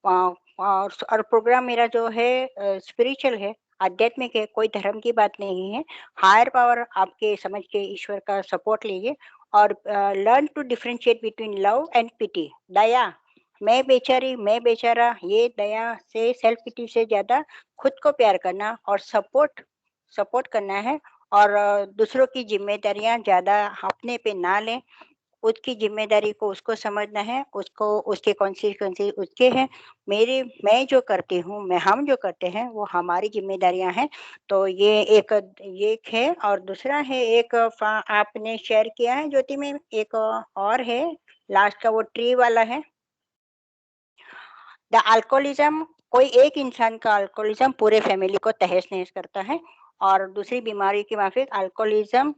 S3: और प्रोग्राम मेरा जो है स्पिरिचुअल है, आध्यात्मिक है, कोई धर्म की बात नहीं है। हायर पावर आपके समझ के ईश्वर का सपोर्ट लीजिए और learn to differentiate between love and pity. दया, मैं बेचारी मैं बेचारा, ये दया से सेल्फ पिटी से ज्यादा खुद को प्यार करना और सपोर्ट करना है। और दूसरों की जिम्मेदारियां ज्यादा अपने पे ना लें, उसकी जिम्मेदारी को उसको समझना है, उसको उसके कॉन्सिक्वेंसेस उसके हैं। मैं जो करती हूँ, हम जो करते हैं वो हमारी जिम्मेदारियां हैं। तो ये एक है। और दूसरा है एक आपने शेयर किया है ज्योति में, एक और है लास्ट का, वो ट्री वाला है। द अल्कोहलिज्म, कोई एक इंसान का अल्कोहलिज्म पूरे फैमिली को तहस नहस करता है। और दूसरी बीमारी की माफिक अल्कोहलिज्म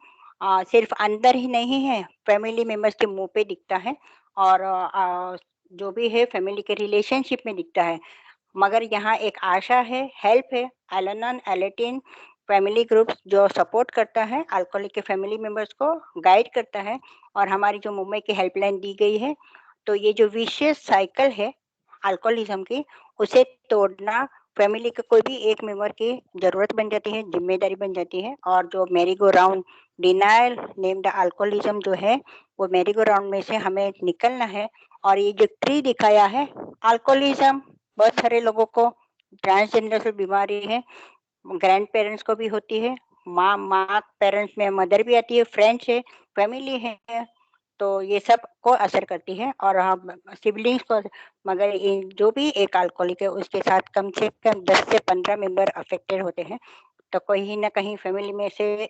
S3: सिर्फ अंदर ही नहीं है, फैमिली मेंबर्स के मुंह पे दिखता है और जो भी है फैमिली के रिलेशनशिप में दिखता है। मगर यहाँ एक आशा है, हेल्प है, एल-एन-एन एल-18 फैमिली ग्रुप्स जो सपोर्ट करता है अल्कोहलिक के फैमिली मेंबर्स को, गाइड करता है। और हमारी जो मुंबई की हेल्पलाइन दी गई है, तो ये जो विशियस साइकिल है अल्कोहलिज्म की, उसे तोड़ना फैमिली के कोई भी एक मेंबर की जरूरत बन जाती है, जिम्मेदारी बन जाती है। और जो मेरी go round denial named alcoholism जो है, वो मेरी गो राउंड में से हमें निकलना है। और ये जो ट्री दिखाया है, अल्कोहलिज्म बहुत सारे लोगों को ट्रांसजेंडर बीमारी है, ग्रैंड पेरेंट्स को भी होती है, माँ पेरेंट्स में मदर भी आती है, फ्रेंड्स है, फैमिली है, तो ये सब को असर करती है। और हम सिबलिंग्स को, मगर जो भी एक अल्कोहलिक है उसके साथ कम से कम 10 से 15 मेंबर अफेक्टेड होते हैं। तो कहीं ना कहीं फैमिली में से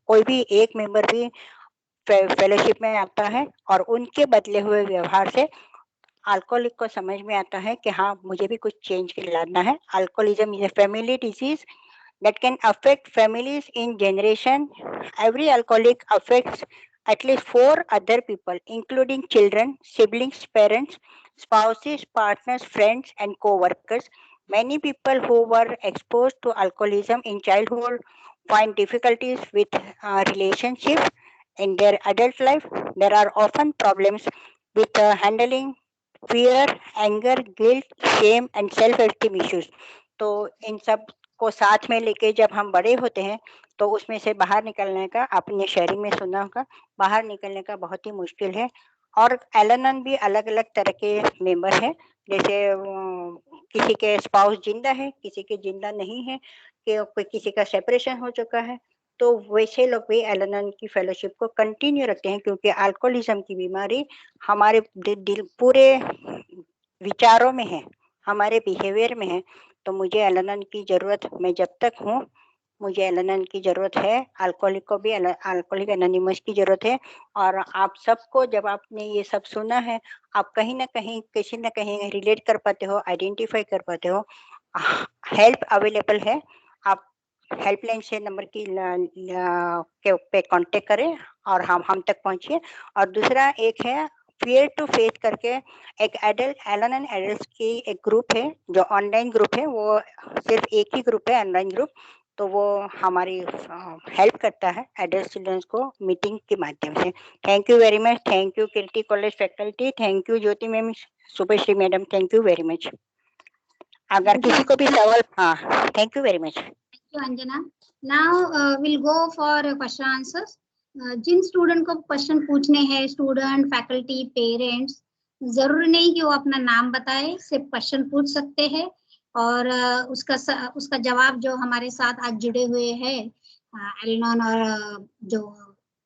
S3: कोई भी एक मेंबर भी फेलोशिप में आता है और उनके बदले हुए व्यवहार से अल्कोहलिक को समझ में आता है कि हाँ, मुझे भी कुछ चेंज लाना है। Alcoholism is a family disease that can affect families in generation. Every alcoholic affects at least 4 other people, including children, siblings, parents, spouses, partners, friends, and co-workers. Many people who were exposed to alcoholism in childhood find difficulties with relationships in their adult life. There are often problems with handling fear, anger, guilt, shame, and self-esteem issues. तो इन सब को साथ में लेके जब हम बड़े होते हैं तो उसमें से बाहर निकलने का, आपने शेयरिंग में सुना होगा, बाहर निकलने का बहुत ही मुश्किल है। और एल-एन-एन भी अलग अलग तरह के मेंबर है, जैसे किसी के स्पाउस जिंदा है, किसी के जिंदा नहीं है, कि किसी का सेपरेशन हो चुका है, तो वैसे लोग भी एल-एन-एन की फेलोशिप को कंटिन्यू रखते हैं, क्योंकि अल्कोहलिज्म की बीमारी हमारे दिल पूरे विचारों में है, हमारे बिहेवियर में है। तो मुझे एल-एन-एन की जरूरत, मैं जब तक हूँ मुझे एल-एन-एन की जरूरत है, अल्कोहलिक को भी अल्कोहलिक एनोनिमस की जरूरत है। और आप सबको, जब आपने ये सब सुना है, आप कहीं ना कहीं किसी न कहीं रिलेट कर पाते हो, आइडेंटिफाई कर पाते हो। हेल्प अवेलेबल है, आप हेल्पलाइन से नंबर की के पे कांटेक्ट करें और हम तक पहुंचिए। और दूसरा एक है फियर टू फेथ करके, एक एल-एन-एन एडल्ट की एक ग्रुप है जो ऑनलाइन ग्रुप है, वो सिर्फ एक ही ग्रुप है ऑनलाइन ग्रुप, तो वो हमारी हेल्प करता है एडल्ट चिल्ड्रंस को मीटिंग के माध्यम से। Thank you very much, thank you Kirti college faculty, thank you Jyoti ma'am, Shubhashree madam, thank you very much. अगर किसी को भी सवाल, हाँ, thank you very much.
S1: Thank you, Anjana. Now we'll go for question answers. जिन स्टूडेंट को क्वेश्चन पूछने हैं, स्टूडेंट, फैकल्टी, पेरेंट्स, जरूरी नहीं कि वो अपना नाम बताए, सिर्फ क्वेश्चन पूछ सकते हैं। और उसका जवाब जो हमारे साथ आज जुड़े हुए हैं एल-एन-एन, और जो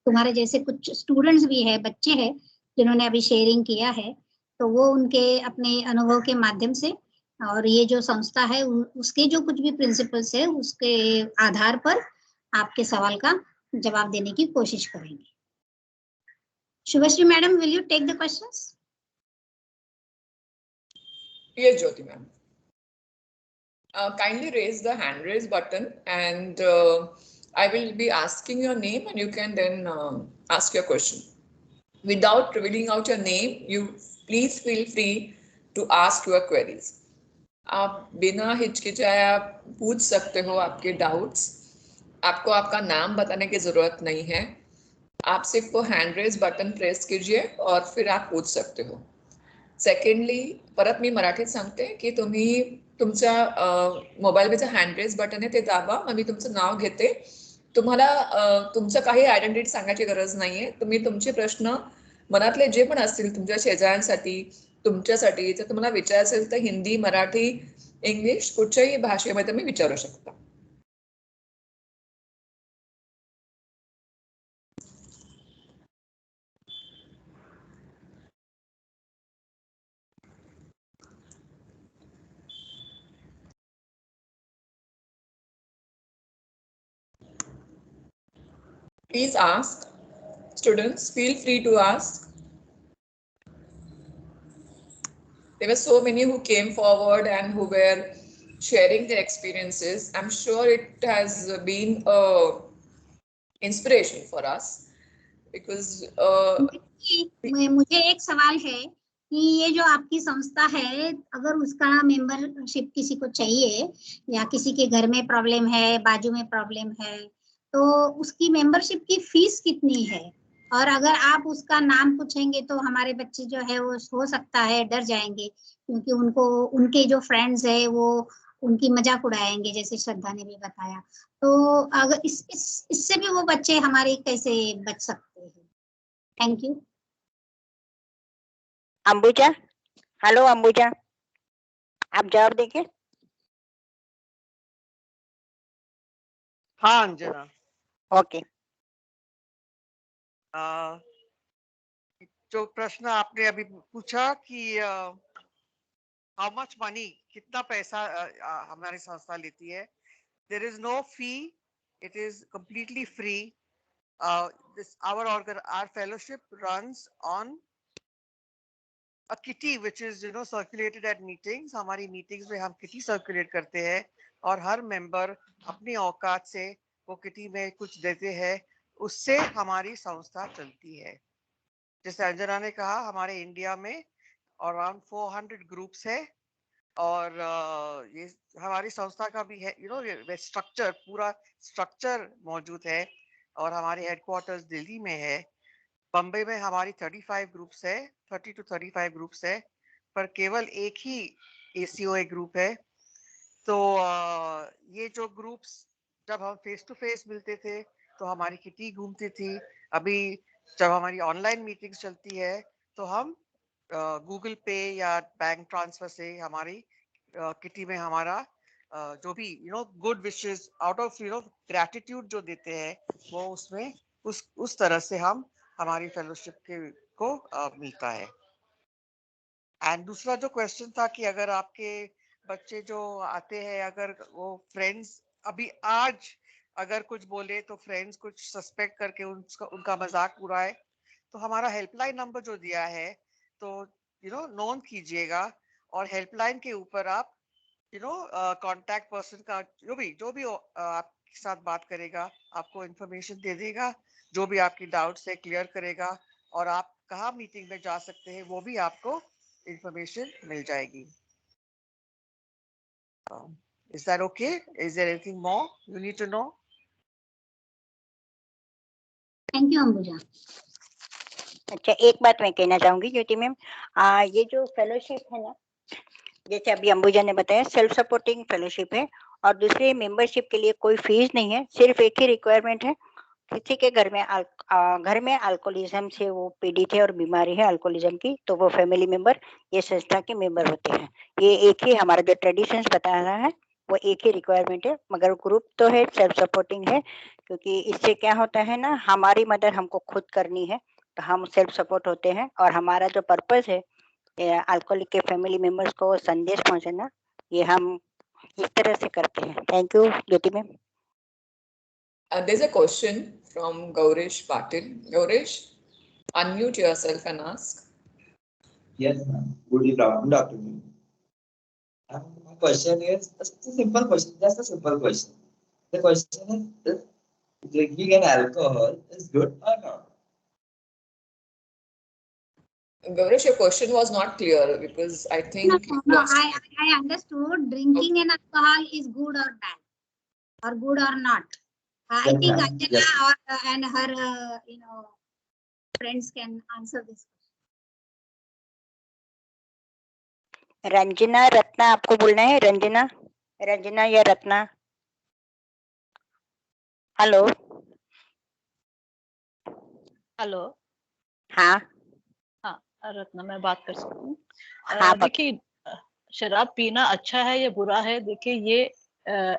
S1: तुम्हारे जैसे कुछ स्टूडेंट्स भी है, बच्चे हैं जिन्होंने अभी शेयरिंग किया है, तो वो उनके अपने अनुभव के माध्यम से और ये जो संस्था है उसके जो कुछ भी प्रिंसिपल्स है उसके आधार पर आपके सवाल का जवाब देने की कोशिश करेंगे। Shubhashri madam, will you take the questions?
S2: Yes, Jyoti ma'am. Kindly raise the hand raise button, and I will be asking your name, and you can then ask your question. Without revealing out your name, you please feel free to ask your queries. आप बिना हिचकिचाए आप पूछ सकते हो आपके doubts. आपको आपका नाम बताने की जरूरत नहीं है. आप सिर्फ वो हँड रेज बटन प्रेस कीजिए और फिर आप पूछ सकते हो. सेकंडली, परत मी मराठीत सांगते की तुम्ही तुमच्या मोबाईलवरचं हँड रेज बटन आहे ते दाबा. मग मी तुमचं नाव घेते. तुम्हाला तुमचं काही आयडेंटिटी सांगायची गरज नाहीये. तुम्ही तुमचे प्रश्न मनातले जे पण असतील तुमच्या शेजाऱ्यांसाठी, तुमच्यासाठी, जर तुम्हाला विचारायचं असेल तर हिंदी, मराठी, इंग्लिश कुठच्याही भाषेमध्ये तुम्ही विचारू शकता. Please ask. Students, feel free to ask. There were so many who came forward and who were sharing their experiences. I'm sure it has been a inspiration for us because
S1: मुझे एक सवाल है कि ये जो आपकी संस्था है, अगर उसका मेंबरशिप किसी को चाहिए या किसी के घर में प्रॉब्लम है, बाजू में प्रॉब्लम है, तो उसकी मेंबरशिप की फीस कितनी है? और अगर आप उसका नाम पूछेंगे तो हमारे बच्चे जो है वो हो सकता है डर जाएंगे, क्योंकि उनको उनके जो फ्रेंड्स है वो उनकी मजाक उड़ाएंगे, जैसे श्रद्धा ने भी बताया. तो अगर इससे भी वो बच्चे हमारे कैसे बच सकते हैं? Thank you.
S3: Ambuja, hello Ambuja, आप जवाब देंगे?
S9: हाँ अंजना.
S3: ओके.
S9: जो प्रश्न आपने अभी पूछा कि हाउ मच मनी, कितना पैसा हमारी संस्था लेती है. There is no fee, it is completely free. our fellowship runs on a kitty which is circulated at meetings. हमारी meetings में हम kitty circulate करते हैं और हर member अपनी औकात से वो kitty में कुछ देते हैं, उससे हमारी संस्था चलती है. जैसे अंजना ने कहा, हमारे इंडिया में अराउंड 400 ग्रुप्स है और ये हमारी संस्था का भी है स्ट्रक्चर, पूरा स्ट्रक्चर मौजूद है और हमारे हेडक्वार्टर्स दिल्ली में है. बम्बई में हमारी 35 ग्रुप्स है, 30 to 35 ग्रुप्स है, पर केवल एक ही ACOA ग्रुप है. तो ये जो ग्रुप्स जब हम फेस टू फेस मिलते थे तो हमारी किटी घूमती थी. अभी जब हमारी ऑनलाइन मीटिंग्स चलती है तो हम गूगल पे या बैंक ट्रांसफर से हमारी किटी में हमारा जो भी good wishes out of gratitude जो देते हैं वो उसमें उस तरह से हम हमारी फेलोशिप को मिलता है. एंड दूसरा जो क्वेश्चन था कि अगर आपके बच्चे जो आते हैं, अगर वो फ्रेंड्स अभी आज अगर कुछ बोले तो फ्रेंड्स कुछ सस्पेक्ट करके उनका मजाक उड़ाए, तो हमारा हेल्पलाइन नंबर जो दिया है तो नोट कीजिएगा और हेल्पलाइन के ऊपर आप कांटेक्ट पर्सन का जो भी आपके साथ बात करेगा आपको इंफॉर्मेशन दे देगा, जो भी आपकी डाउट्स है क्लियर करेगा और आप कहाँ मीटिंग में जा सकते हैं वो भी आपको इंफॉर्मेशन मिल जाएगी. Is that okay? Is there anything more you need to know?
S1: Thank you Ambuja.
S3: अच्छा, एक बात मैं कहना चाहूंगी ज्योति मैम, ये जो फेलोशिप है ना, जैसे अभी अंबुजा ने बताया, सेल्फ सपोर्टिंग फेलोशिप है और दूसरे मेंबरशिप के लिए कोई फीस नहीं है. सिर्फ एक ही रिक्वायरमेंट है, किसी के घर में अल्कोहलिज्म से वो पीड़ित है और बीमारी है अल्कोहलिज्म की, तो वो फैमिली मेंबर ये संस्था के मेंबर होते हैं. ये एक ही हमारा जो ट्रेडिशंस बता रहा है वो एक ही रिक्वायरमेंट है, मगर ग्रुप तो है, सेल्फ सपोर्टिंग है, क्योंकि इससे क्या होता है ना, हमारी मदद हमको खुद करनी है तो हम सेल्फ सपोर्ट होते हैं और हमारा जो पर्पस है अल्कोहलिक के फैमिली मेंबर्स को संदेश पहुंचाना, ये हम इस तरह से करते हैं. Thank you Jyoti ma'am.
S2: There's a question from Gaurish Patil. Gaurish, unmute yourself and ask.
S10: Yes, ma'am. Good afternoon. My question is just a simple question. Just a simple question. The question is, drinking an alcohol is good or not?
S2: Gaurav, your question was not clear because I think
S1: I understood drinking an alcohol is good or bad or good or not. I
S10: Yes,
S1: think
S10: ma'am.
S1: Anjana
S10: Yes.
S1: and her friends can answer this.
S3: Ranjana Ratna आपको बोलना है, रंजना या Ratna? Hello
S11: hello.
S3: हाँ
S11: हाँ, रत्ना मैं बात कर सकती हूँ।
S3: हाँ,
S11: देखिए, शराब पीना अच्छा है या बुरा है, देखिए ये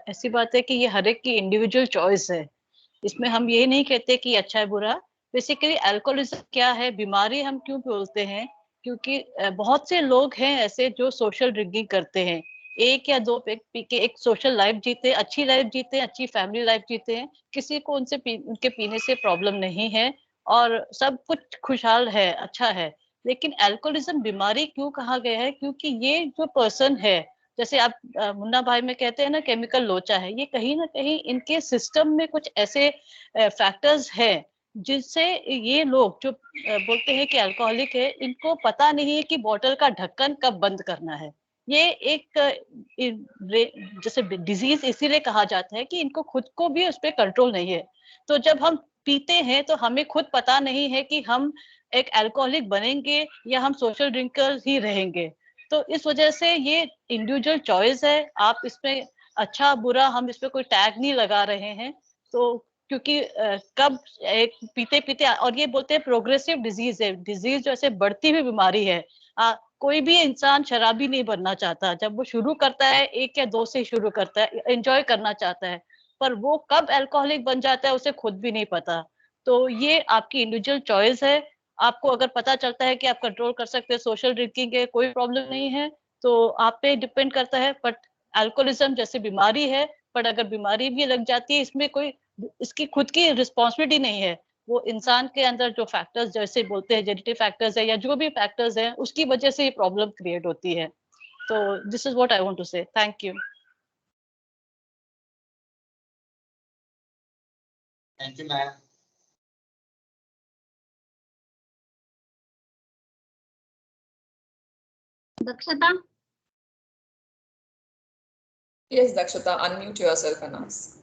S11: ऐसी बात है कि ये हर एक की इंडिविजुअल चॉइस है। इसमें हम ये नहीं कहते कि अच्छा है बुरा। बेसिकली अल्कोहलिज्म क्या है, बीमारी हम क्यों बोलते हैं, क्योंकि बहुत से लोग हैं ऐसे जो सोशल ड्रिंकिंग करते हैं, 1 या 2 पैक पी के एक सोशल लाइफ जीते, अच्छी लाइफ जीते, अच्छी फैमिली लाइफ जीते हैं, किसी को उनके पीने से प्रॉब्लम नहीं है और सब कुछ खुशहाल है, अच्छा है। लेकिन अल्कोहलिज्म बीमारी क्यों कहा गया है, क्योंकि ये जो पर्सन है, जैसे आप मुन्ना भाई में कहते हैं ना केमिकल लोचा है, ये कहीं ना कहीं इनके सिस्टम में कुछ ऐसे फैक्टर्स हैं जिससे ये लोग जो बोलते हैं कि अल्कोहलिक है, इनको पता नहीं है कि बोतल का ढक्कन कब बंद करना है। ये एक जैसे डिजीज इसीलिए कहा जाता है कि इनको खुद को भी उस पर कंट्रोल नहीं है। तो जब हम पीते हैं तो हमें खुद पता नहीं है कि हम एक अल्कोहलिक बनेंगे या हम सोशल ड्रिंकर ही रहेंगे। तो इस वजह से ये इंडिविजुअल चॉइस है। आप इसमें अच्छा बुरा हम इस पे कोई टैग नहीं लगा रहे हैं। तो क्योंकि कब एक पीते पीते, और ये बोलते हैं प्रोग्रेसिव डिजीज है, डिजीज जो ऐसे बढ़ती हुई बीमारी है। कोई भी इंसान शराबी नहीं बनना चाहता। जब वो शुरू करता है 1 या 2 से शुरू करता है, एंजॉय करना चाहता है, पर वो कब अल्कोहलिक बन जाता है उसे खुद भी नहीं पता। तो ये आपकी इंडिविजुअल चॉइस है। आपको अगर पता चलता है कि आप कंट्रोल कर सकते हैं, सोशल ड्रिंकिंग है, कोई प्रॉब्लम नहीं है, तो आप पे डिपेंड करता है। बट अल्कोहलिज्म जैसे बीमारी है, बट अगर बीमारी भी लग जाती है, इसमें कोई इसकी खुद की रिस्पॉन्सिबिलिटी नहीं है। वो इंसान के अंदर जो फैक्टर्स जैसे बोलते हैं जेनेटिक फैक्टर्स है या जो भी फैक्टर्स हैं, उसकी वजह से ये प्रॉब्लम क्रिएट होती है। तो this is what I want to say. Thank you.
S10: Thank you, ma'am.
S1: Dakshata?
S2: Yes, Dakshata, unmute yourself and ask.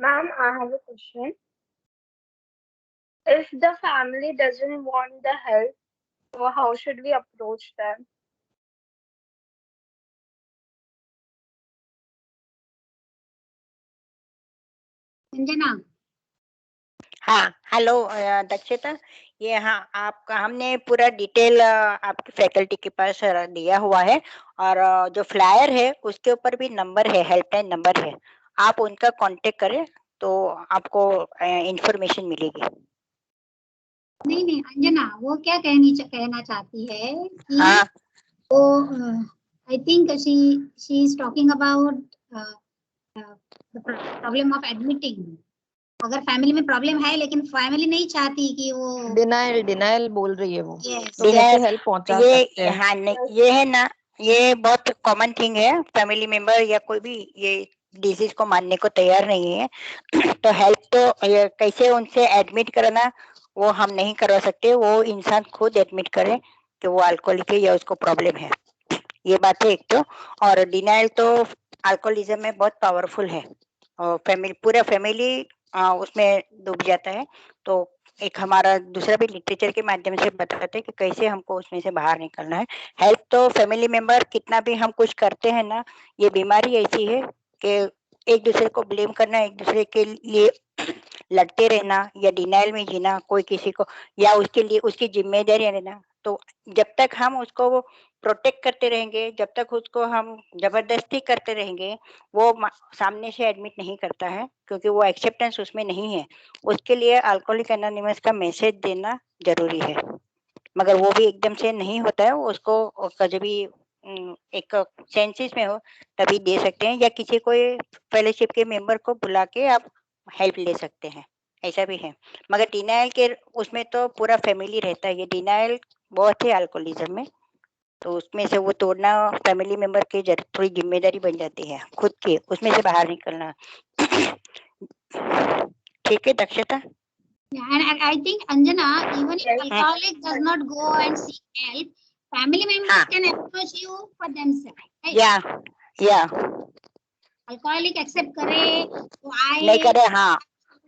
S12: Ma'am, I have a question. If the family doesn't want the help, so how should we approach them?
S1: Anjana?
S3: हाँ, hello Dakshita, ये हाँ आपका हमने पूरा detail आपकी faculty के पास दिया हुआ है, और जो फ्लायर है उसके ऊपर भी नंबर है, हेल्पलाइन नंबर है, आप उनका कांटेक्ट करें तो आपको इंफॉर्मेशन मिलेगी।
S1: नहीं अंजना, वो क्या कहना चाहती है कि
S3: हाँ,
S1: वो I think she is talking about the problem of admitting. अगर फैमिली में प्रॉब्लम है लेकिन फैमिली नहीं चाहती कि वो
S8: डिनाइल बोल रही है वो।
S1: Yes.
S8: तो कैसे हेल्प पहुंचा सकते हैं?
S3: हाँ नहीं, ये है ना, ये बहुत कॉमन थिंग है। फैमिली मेंबर या कोई भी ये डिजीज को मानने को तैयार नहीं है। तो हेल्प तो ये कैसे उनसे एडमिट करना वो हम नहीं करवा सकते, वो इंसान खुद एडमिट करे कि वो अल्कोहलिक है या उसको प्रॉब्लम है, ये बात है एक तो। और डिनाइल तो अल्कोहलिज्म में बहुत पावरफुल है, और पूरा फैमिली उसमें डूब जाता है। तो एक हमारा दूसरा भी लिटरेचर के माध्यम से बताते हैं कि कैसे हमको उसमें से बाहर निकलना है। हेल्प तो फैमिली मेंबर कितना भी हम कुछ करते हैं ना, ये बीमारी ऐसी है कि एक दूसरे को ब्लेम करना, एक दूसरे के लिए लड़ते रहना या डिनाइल में जीना, कोई किसी को या उसके लिए उसकी जिम्मेदारी लेना। तो जब तक हम उसको प्रोटेक्ट करते रहेंगे, जब तक उसको हम जबरदस्ती करते रहेंगे, वो सामने से एडमिट नहीं करता है, क्योंकि वो एक्सेप्टेंस उसमें नहीं है। उसके लिए अल्कोहलिक एनोनिमस का मैसेज देना जरूरी है, मगर वो भी एकदम से नहीं होता है। उसको जब भी एक सेंसेस में हो तभी दे सकते हैं, या किसी कोई फेलोशिप के मेंबर को बुला के आप हेल्प ले सकते हैं। ऐसा भी है। मगर डिनाइल के उसमें तो पूरा फैमिली रहता है। ये डिनाइल बहुत है अल्कोहलिज्म में, तो उसमें से वो तोड़ना फैमिली मेंबर की थोड़ी जिम्मेदारी बन जाती है खुद की, उसमें से बाहर निकलना। ठीक है दक्षता?
S1: Yeah, and I think Anjana, even if alcoholic does not go and seek help, family members can approach you for themselves. Right?
S3: Yeah.
S1: Alcoholic accept करे तो आए,
S3: नहीं करे, हाँ।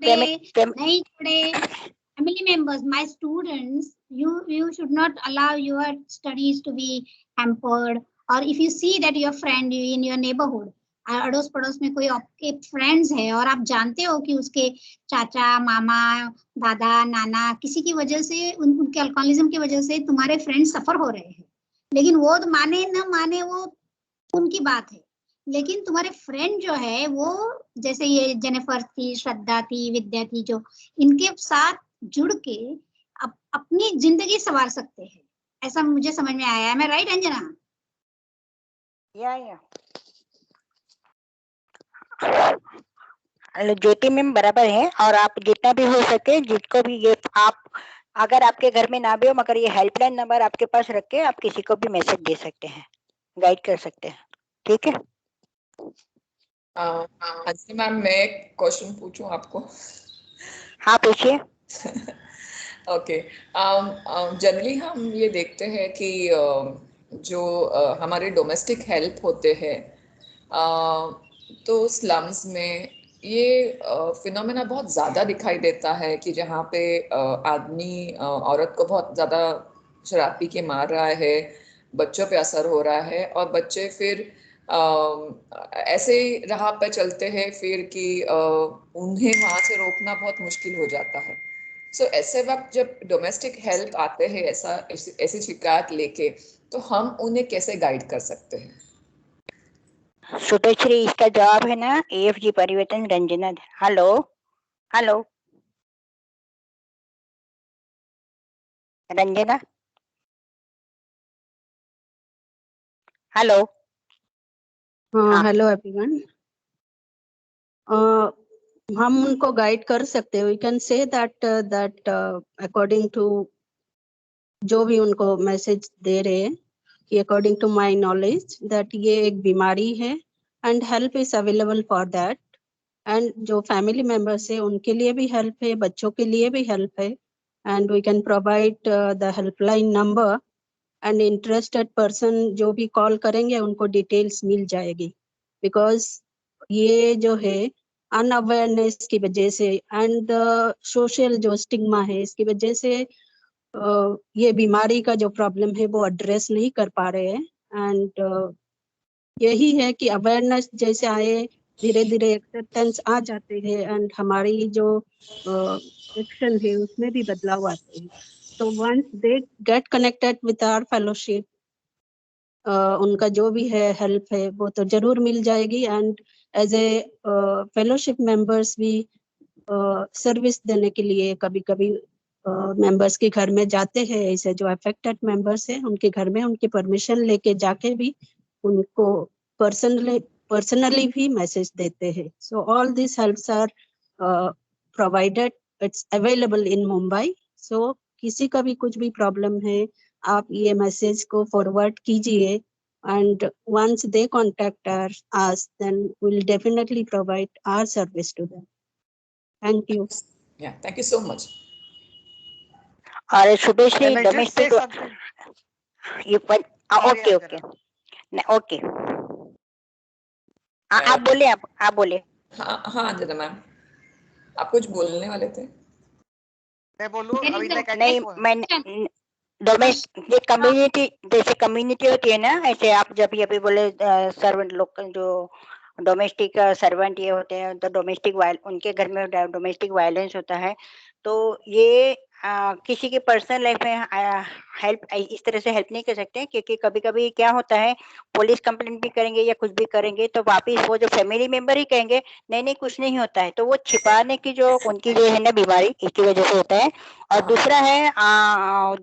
S1: नहीं छोड़े. Family members, my students, you should not allow your studies to be hampered. Or if you see that your friend in your neighborhood, अड़ोस पड़ोस में कोई आपके फ्रेंड्स है और आप जानते हो कि उसके चाचा, मामा, दादा, नाना किसी की वजह से उनके अल्कोहलिज्म की वजह से तुम्हारे फ्रेंड्स सफर हो रहे हैं, लेकिन वो माने न माने वो उनकी बात है, लेकिन तुम्हारे फ्रेंड जो है वो जैसे ये जेनिफर थी, श्रद्धा थी, विद्या थी, जो इनके साथ जुड़ के अपनी जिंदगी संवार सकते हैं, ऐसा मुझे समझ में आया है। मैं राइट अंजना?
S3: या ज्योति मैम बराबर है। और आप जितना भी हो सके, जिसको भी ये आप अगर आपके घर में ना भी हो मगर ये हेल्पलाइन नंबर आपके पास रख के आप किसी को भी मैसेज दे सकते हैं, गाइड कर सकते हैं। ठीक है?
S2: अंजलि मैम, मैं एक क्वेश्चन पूछूं आपको?
S3: हाँ पूछिए।
S2: ओके, जनरली हम ये देखते हैं कि जो हमारे डोमेस्टिक हेल्प होते हैं तो स्लम्स में ये फिनोमेना बहुत ज़्यादा दिखाई देता है कि जहाँ पे आदमी औरत को बहुत ज़्यादा शराब पी के मार रहा है, बच्चों पे असर हो रहा है और बच्चे फिर ऐसे ही राह पे चलते हैं फिर कि उन्हें वहाँ से रोकना बहुत मुश्किल हो जाता है। सो ऐसे वक्त जब डोमेस्टिक हेल्प आते हैं ऐसी शिकायत लेके, तो हम उन्हें कैसे गाइड कर सकते हैं?
S3: सुतोश्री, इसका जवाब है ना AFG Parivartan Ranjana. Hello hello Ranjana, hello.
S13: हाँ, हेलो एवरीवन। हम उनको गाइड कर सकते हैं। We can say that according to जो भी उनको मैसेज दे रहे हैं कि according to my knowledge that ये एक बीमारी है and help is available for that. And जो फैमिली मेंबर्स है उनके लिए भी हेल्प है, बच्चों के लिए भी हेल्प है। And we can provide the helpline number and interested person जो भी कॉल करेंगे उनको डिटेल्स मिल जाएगी। बिकॉज ये जो है अनअवेयरनेस की वजह से एंड सोशल जो स्टिग्मा है इसकी वजह से ये बीमारी का जो प्रॉब्लम है वो एड्रेस नहीं कर पा रहे हैं। एंड यही है कि अवेयरनेस जैसे आए धीरे धीरे एक्सेप्टेंस आ जाते हैं एंड हमारी जो एक्शन है उसमें भी बदलाव आते हैं। तो once they get connected with our fellowship, उनका जो भी है हेल्प है वो तो जरूर मिल जाएगी। And as a fellowship members भी सर्विस देने के लिए कभी कभी मेंबर्स के घर में जाते हैं, ऐसे जो अफेक्टेड मेंबर्स हैं उनके घर में उनकी परमिशन लेके जाके भी उनको पर्सनली भी मैसेज देते हैं। So all this helps are provided, it's available in Mumbai. सो किसी का भी कुछ भी प्रॉब्लम है आप ये मैसेज को फॉरवर्ड कीजिए and once they contact us then we'll definitely provide our service to them. Thank you.
S2: Yeah, thank you so much.
S3: और शुभश्री डोमेस्टिक ओके आप बोले।
S2: हाँ अंजना मैम, आप कुछ बोलने वाले थे?
S9: मैं बोलूं अभी तक?
S3: नहीं, मैं डोमेस्टिक कम्युनिटी जैसे कम्युनिटी होती है ना, ऐसे आप जब ये भी बोले सर्वेंट लोग जो डोमेस्टिक सर्वेंट ये होते हैं तो उनके घर में डोमेस्टिक वायलेंस होता है। तो ये किसी की पर्सनल लाइफ में हेल्प इस तरह से हेल्प नहीं कर सकते, क्योंकि कभी कभी क्या होता है पुलिस कंप्लेंट भी करेंगे या कुछ भी करेंगे तो वापिस वो जो फैमिली मेंबर ही कहेंगे नहीं कुछ नहीं होता है, तो वो छिपाने की जो उनकी जो है ना बीमारी इसकी वजह से होता है। और दूसरा है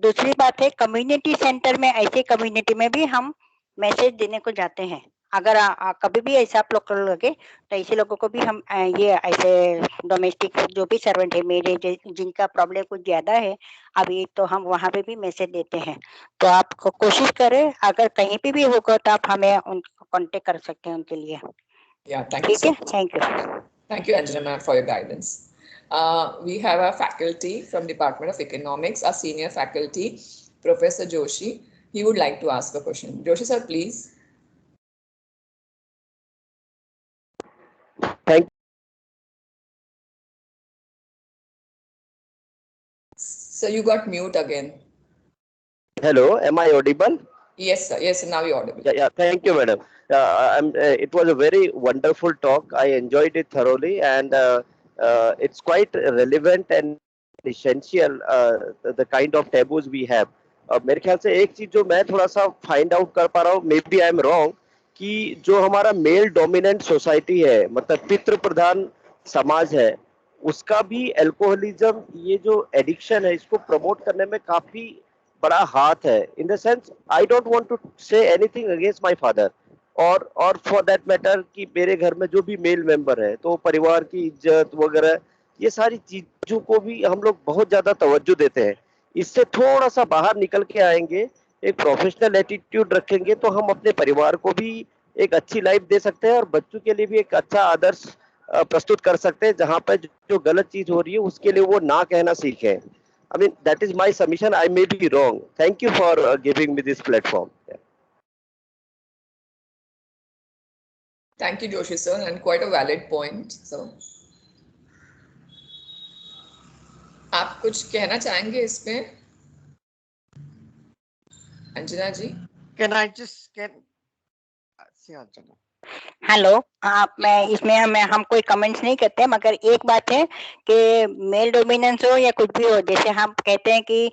S3: दूसरी बात है कम्युनिटी सेंटर में, ऐसे कम्युनिटी में भी हम मैसेज देने को जाते हैं अगर कभी भी ऐसा आप लोग को लगे तो ऐसे लोगों को भी हम ये ऐसे डोमेस्टिक जो भी सर्वेंट है मेरे जिनका प्रॉब्लम कुछ ज्यादा है अभी, तो हम वहाँ पे भी मैसेज देते हैं। तो आप कोशिश करें, अगर कहीं पे भी होगा तो आप हमें उनको कांटेक्ट कर सकते हैं उनके लिए।
S2: Yeah, thank you
S3: ठीक है,
S2: so much.
S3: Thank you.
S2: Thank you, Anjana ma'am, for your guidance. We have a faculty from Department of Economics, a senior faculty, Professor Joshi. He would like to ask a question. Joshi sir, please.
S14: Thank.
S2: So you got mute again.
S14: Hello, am I audible?
S2: Yes, sir. Yes, now you're audible.
S14: Yeah. Thank you, madam. It was a very wonderful talk. I enjoyed it thoroughly, and it's quite relevant and essential. The kind of taboos we have. मेरे ख्याल से एक चीज जो मैं थोड़ा सा find out कर पा रहा हूँ, maybe I am wrong, कि जो हमारा मेल डोमिनेंट सोसाइटी है, मतलब पितृ प्रधान समाज है, उसका भी अल्कोहलिज्म, ये जो एडिक्शन है, इसको प्रमोट करने में काफी बड़ा हाथ है। In the sense I don't want to say anything against my father और फॉर दैट मैटर कि मेरे घर में जो भी मेल मेंबर है, तो परिवार की इज्जत वगैरह ये सारी चीजों को भी हम लोग बहुत ज्यादा तवज्जो देते हैं। इससे थोड़ा सा बाहर निकल के आएंगे, एक प्रोफेशनल एटीट्यूड रखेंगे, तो हम अपने परिवार को भी एक अच्छी लाइफ दे सकते हैं और बच्चों के लिए भी एक अच्छा आदर्श प्रस्तुत कर सकते हैं, जहां पर जो गलत चीज हो रही है उसके लिए वो ना कहना सीखें। I mean, that is my submission. I may be wrong. Thank you for giving me this platform. Yeah.
S2: Thank you, Joshi sir, and quite a valid point. So, आप कुछ कहना चाहेंगे इस पे, अंजना जी?
S9: Can I just get Anjana?
S3: Hello, मैं इसमें हम कोई कमेंट्स नहीं करते, मगर एक बात है कि मेल डोमिनेंस हो या कुछ भी हो, जैसे हम कहते हैं कि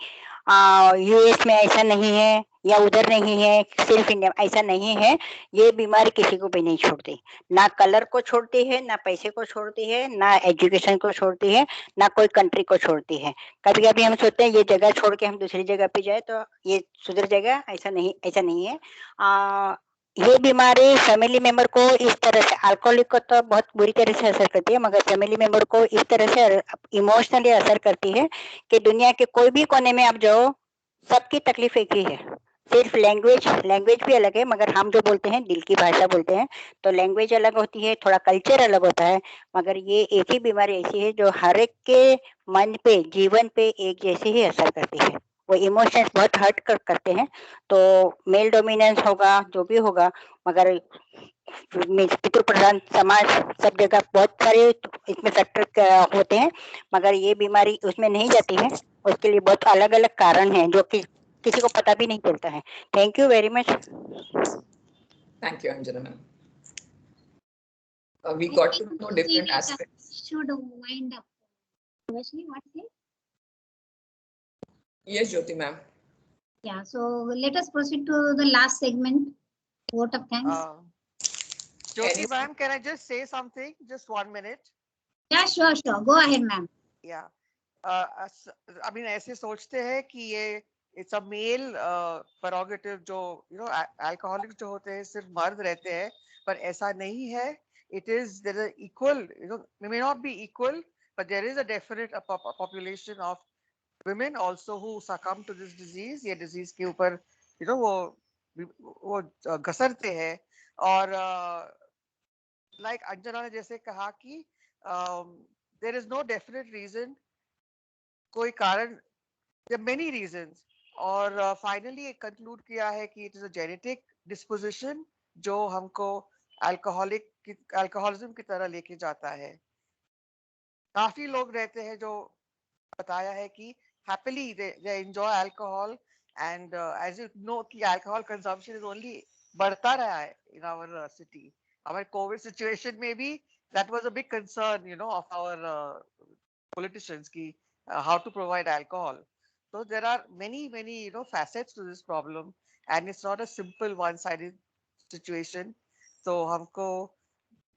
S3: यूएस में ऐसा नहीं है या उधर नहीं है, सिर्फ इंडिया, ऐसा नहीं है। ये बीमारी किसी को भी नहीं छोड़ती, ना कलर को छोड़ती है, ना पैसे को छोड़ती है, ना एजुकेशन को छोड़ती है, ना कोई कंट्री को छोड़ती है। कभी कभी हम सोचते हैं ये जगह छोड़ के हम दूसरी जगह पे जाए तो ये सुधर जाएगा, ऐसा नहीं है। ये बीमारी फैमिली मेंबर को इस तरह से, अल्कोहलिक को तो बहुत बुरी तरह से असर करती है, मगर फैमिली मेंबर को इस तरह से इमोशनली असर करती है कि दुनिया के कोई भी कोने में आप जाओ, सबकी तकलीफ एक ही है। सिर्फ लैंग्वेज भी अलग है, मगर हम जो बोलते हैं दिल की भाषा बोलते हैं, तो लैंग्वेज अलग होती है, थोड़ा कल्चर अलग होता है, मगर ये एक ही बीमारी ऐसी है जो हर एक के मन पे, जीवन पे एक जैसे ही असर करती है। वो इमोशंस बहुत हर्ट करते हैं। तो मेल डोमिनेंस होगा, जो भी होगा, मगर पितृ प्रधान समाज सब जगह बहुत सारे इसमें फैक्टर होते हैं, मगर ये बीमारी उसमें नहीं जाती है। उसके लिए बहुत अलग अलग कारण हैं जो कि किसी को पता भी नहीं चलता है। Thank you very much.
S2: Thank you, Anjana ma'am. We got to know different aspects.
S1: Should wind up. Rashmi, what's it?
S2: Yes, Jyoti ma'am.
S1: Yeah, so let us proceed to the last segment. Vote of thanks.
S9: Jyoti ma'am, can I just say something? Just 1 minute.
S1: Yeah, sure. Go ahead, ma'am.
S9: Yeah. I mean, ऐसे सोचते हैं कि ये it's a male prerogative, जो alcoholics जो होते हैं सिर्फ मर्द रहते हैं, पर ऐसा नहीं है। It is, there is equal, we may not be equal, but there is a definite population of women also who succumb to this disease. ये disease के ऊपर वो घसरते हैं। और like अंजना ने जैसे कहा कि there is no definite reason, कोई कारण, there are many reasons, और फाइनली कंक्लूड किया है कि it is a genetic disposition जो हमको अल्कोहलिज्म की तरह लेके जाता है। काफी लोग रहते हैं जो बताया है कि happily they enjoy alcohol, and as you know कि अल्कोहल कंजम्पशन इज ओनली बढ़ता रहा है इन आवर सिटी। हमारे कोविड सिचुएशन में भी that was a big concern of our politicians ki how to provide alcohol. So there are many facets to this problem, and it's not a simple one-sided situation. So humko,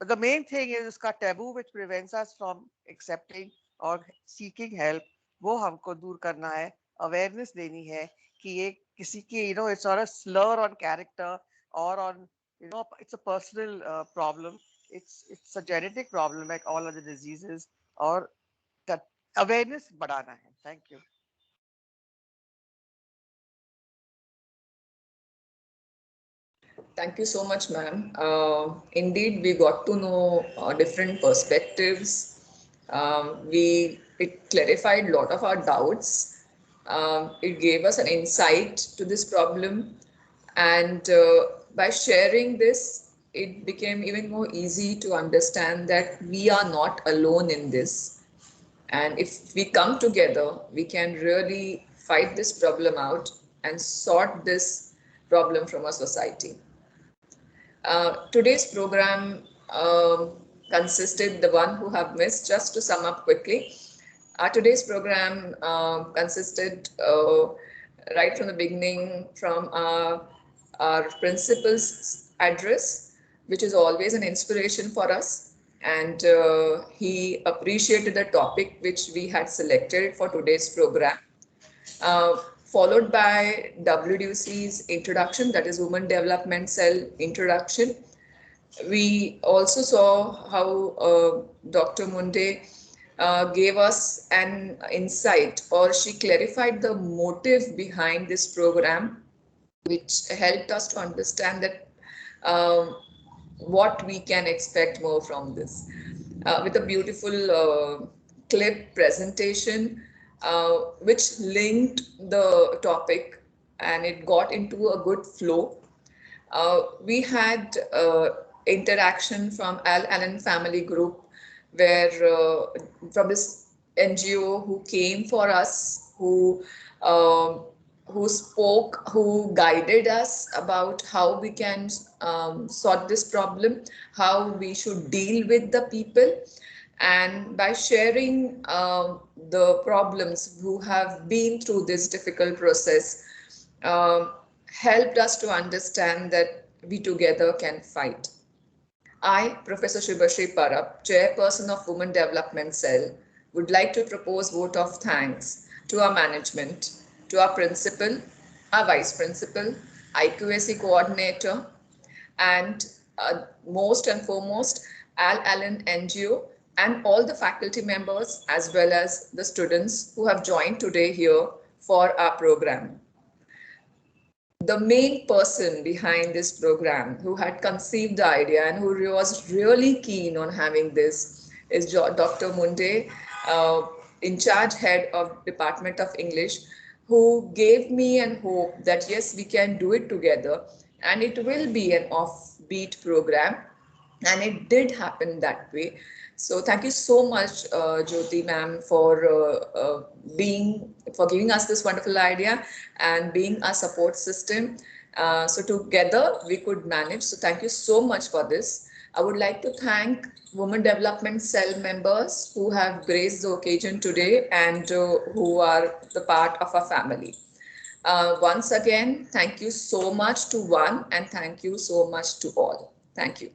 S9: the main thing is uska taboo which prevents us from accepting or seeking help, wo humko dur karna hai, awareness deni hai कि ये किसी की it's not a slur on character or on You know, it's a personal problem. It's a genetic problem like all other diseases. Or that awareness बढ़ाना है. Thank you.
S2: Thank you so much, ma'am. Indeed, we got to know different perspectives. It clarified a lot of our doubts. It gave us an insight to this problem, and by sharing this, it became even more easy to understand that we are not alone in this. And if we come together, we can really fight this problem out and sort this problem from our society. Today's program consisted, the one who have missed, just to sum up quickly. Today's program consisted right from the beginning from our principal's address, which is always an inspiration for us. And he appreciated the topic which we had selected for today's program. Followed by WDC's introduction, that is Women Development Cell introduction. We also saw how Dr. Munde gave us an insight, or she clarified the motive behind this program, which helped us to understand that what we can expect more from this. With a beautiful clip presentation, which linked the topic and it got into a good flow. We had interaction from Al Allen Family Group, where from this NGO who came for us, who spoke, who guided us about how we can sort this problem, how we should deal with the people. And by sharing the problems, who have been through this difficult process, helped us to understand that we together can fight. I, Professor Shubhashri Parab, Chairperson of Women Development Cell, would like to propose vote of thanks to our management, to our principal, our vice principal, IQAC coordinator, and most and foremost, Al Allen NGO, and all the faculty members as well as the students who have joined today here for our program. The main person behind this program, who had conceived the idea and who was really keen on having this, is Dr. Munde, in charge head of Department of English, who gave me an hope that yes, we can do it together and it will be an offbeat program, and it did happen that way. So thank you so much, Jyoti ma'am, for giving us this wonderful idea and being a support system. So together we could manage. So thank you so much for this. I would like to thank Women Development Cell members who have graced the occasion today and who are the part of our family. Once again, thank you so much to one, and thank you so much to all. Thank you.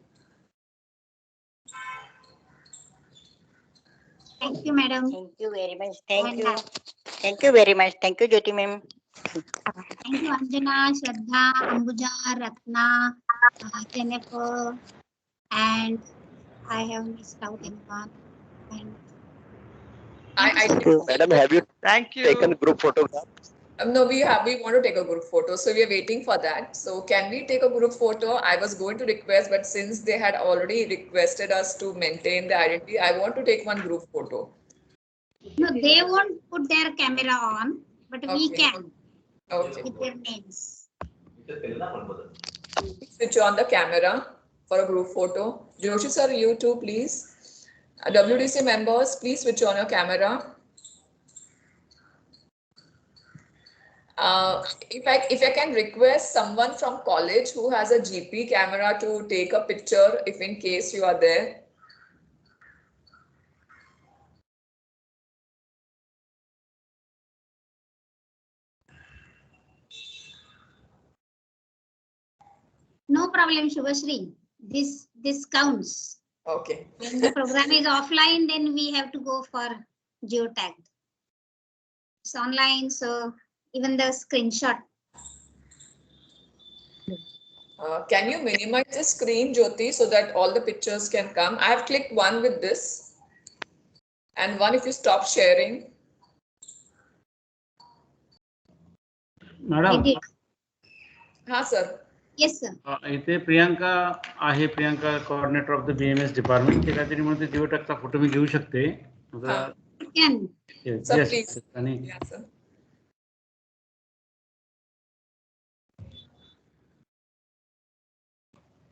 S1: Thank you, madam.
S3: Thank you very much. Thank you. Thank you very much. Thank you, Jyoti ma'am.
S1: Thank you, Anjana, Shraddha, Ambuja, Ratna, Jennifer, and I have missed out anyone. And
S14: Madam, have you
S9: Thank you.
S14: taken group photograph?
S2: No, we want to take a group photo, so we are waiting for that. So can we take a group photo? I was going to request, but since they had already requested us to maintain the identity, I want to take one group photo.
S1: no, they won't put their camera on, but we can.
S2: Okay.
S1: With their names.
S2: Switch on the camera for a group photo. Joshi sir, you too, please. WDC members, please switch on your camera. If I can request someone from college who has a GP camera to take a picture, if in case you are there.
S1: No problem, Shubhashri. This counts.
S2: Okay.
S1: When the program is offline, then we have to go for geotag. It's online, so even the screenshot.
S2: Can you minimize the screen, Jyoti, so that all the pictures can come? I have clicked one with this and one if you stop sharing.
S15: Madam
S2: हाँ sir.
S1: Yes, sir.
S15: इथे प्रियांका आहे, Priyanka coordinator of the BMS department. ते काहीतरी म्हणते जिओटॅकचा photo मी घेऊ शकते.
S1: Can.
S2: Sir, please.
S15: आणि
S2: Yeah, sir.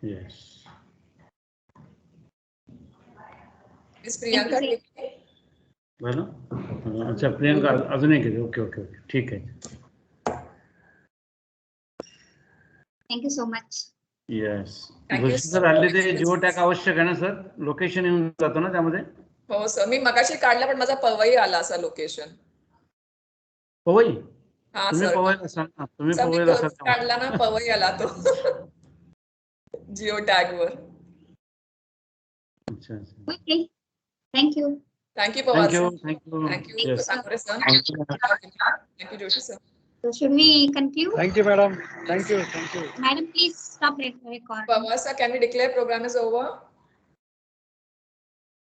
S15: Yes
S2: Miss Priyanka.
S15: बरं. अच्छा प्रियांका अजून एक आहे. ओके ओके ओके ठीक आहे.
S1: Thank you so much.
S15: Yes.
S2: Thank you,
S15: sir हल्ली ते जिओटॅक आवश्यक आहे ना सर? लोकेशन येऊन जातो ना त्यामध्ये?
S2: हो सर, मी मगाशी काढला पण माझा पवई आला असा लोकेशन.
S15: पवई?
S2: हा
S15: तुम्ही
S2: सर.
S15: पवईला असाल ना, तुम्ही
S2: सर, मी
S15: पवईला
S2: तोच
S15: असाल.
S2: काढला ना, पवई आला तो जिओ टॅग वर.
S15: अच्छा अच्छा.
S1: Okay. Thank you.
S2: Thank you, Pawar sir.
S15: Thank you.
S2: Thank you,
S15: Yes.
S2: Sangre sir.
S15: Thank you.
S2: Thank you, Joshi sir.
S1: So should we conclude?
S16: Thank you, madam. Thank you. Thank you.
S1: Madam, please stop recording.
S2: Pawar sir, can we declare program is over?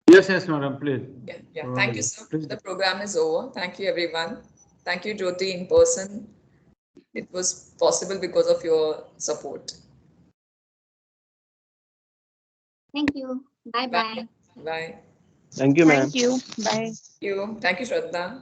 S15: Yes, yes, madam, please.
S2: Yeah. Thank you, sir. The program is over. Thank you, everyone. Thank you, Jyoti, in person. It was possible because of your support.
S1: Thank you. Bye bye.
S2: Bye.
S14: Thank you, ma'am.
S11: Thank you. Bye.
S2: Thank you, Shraddha.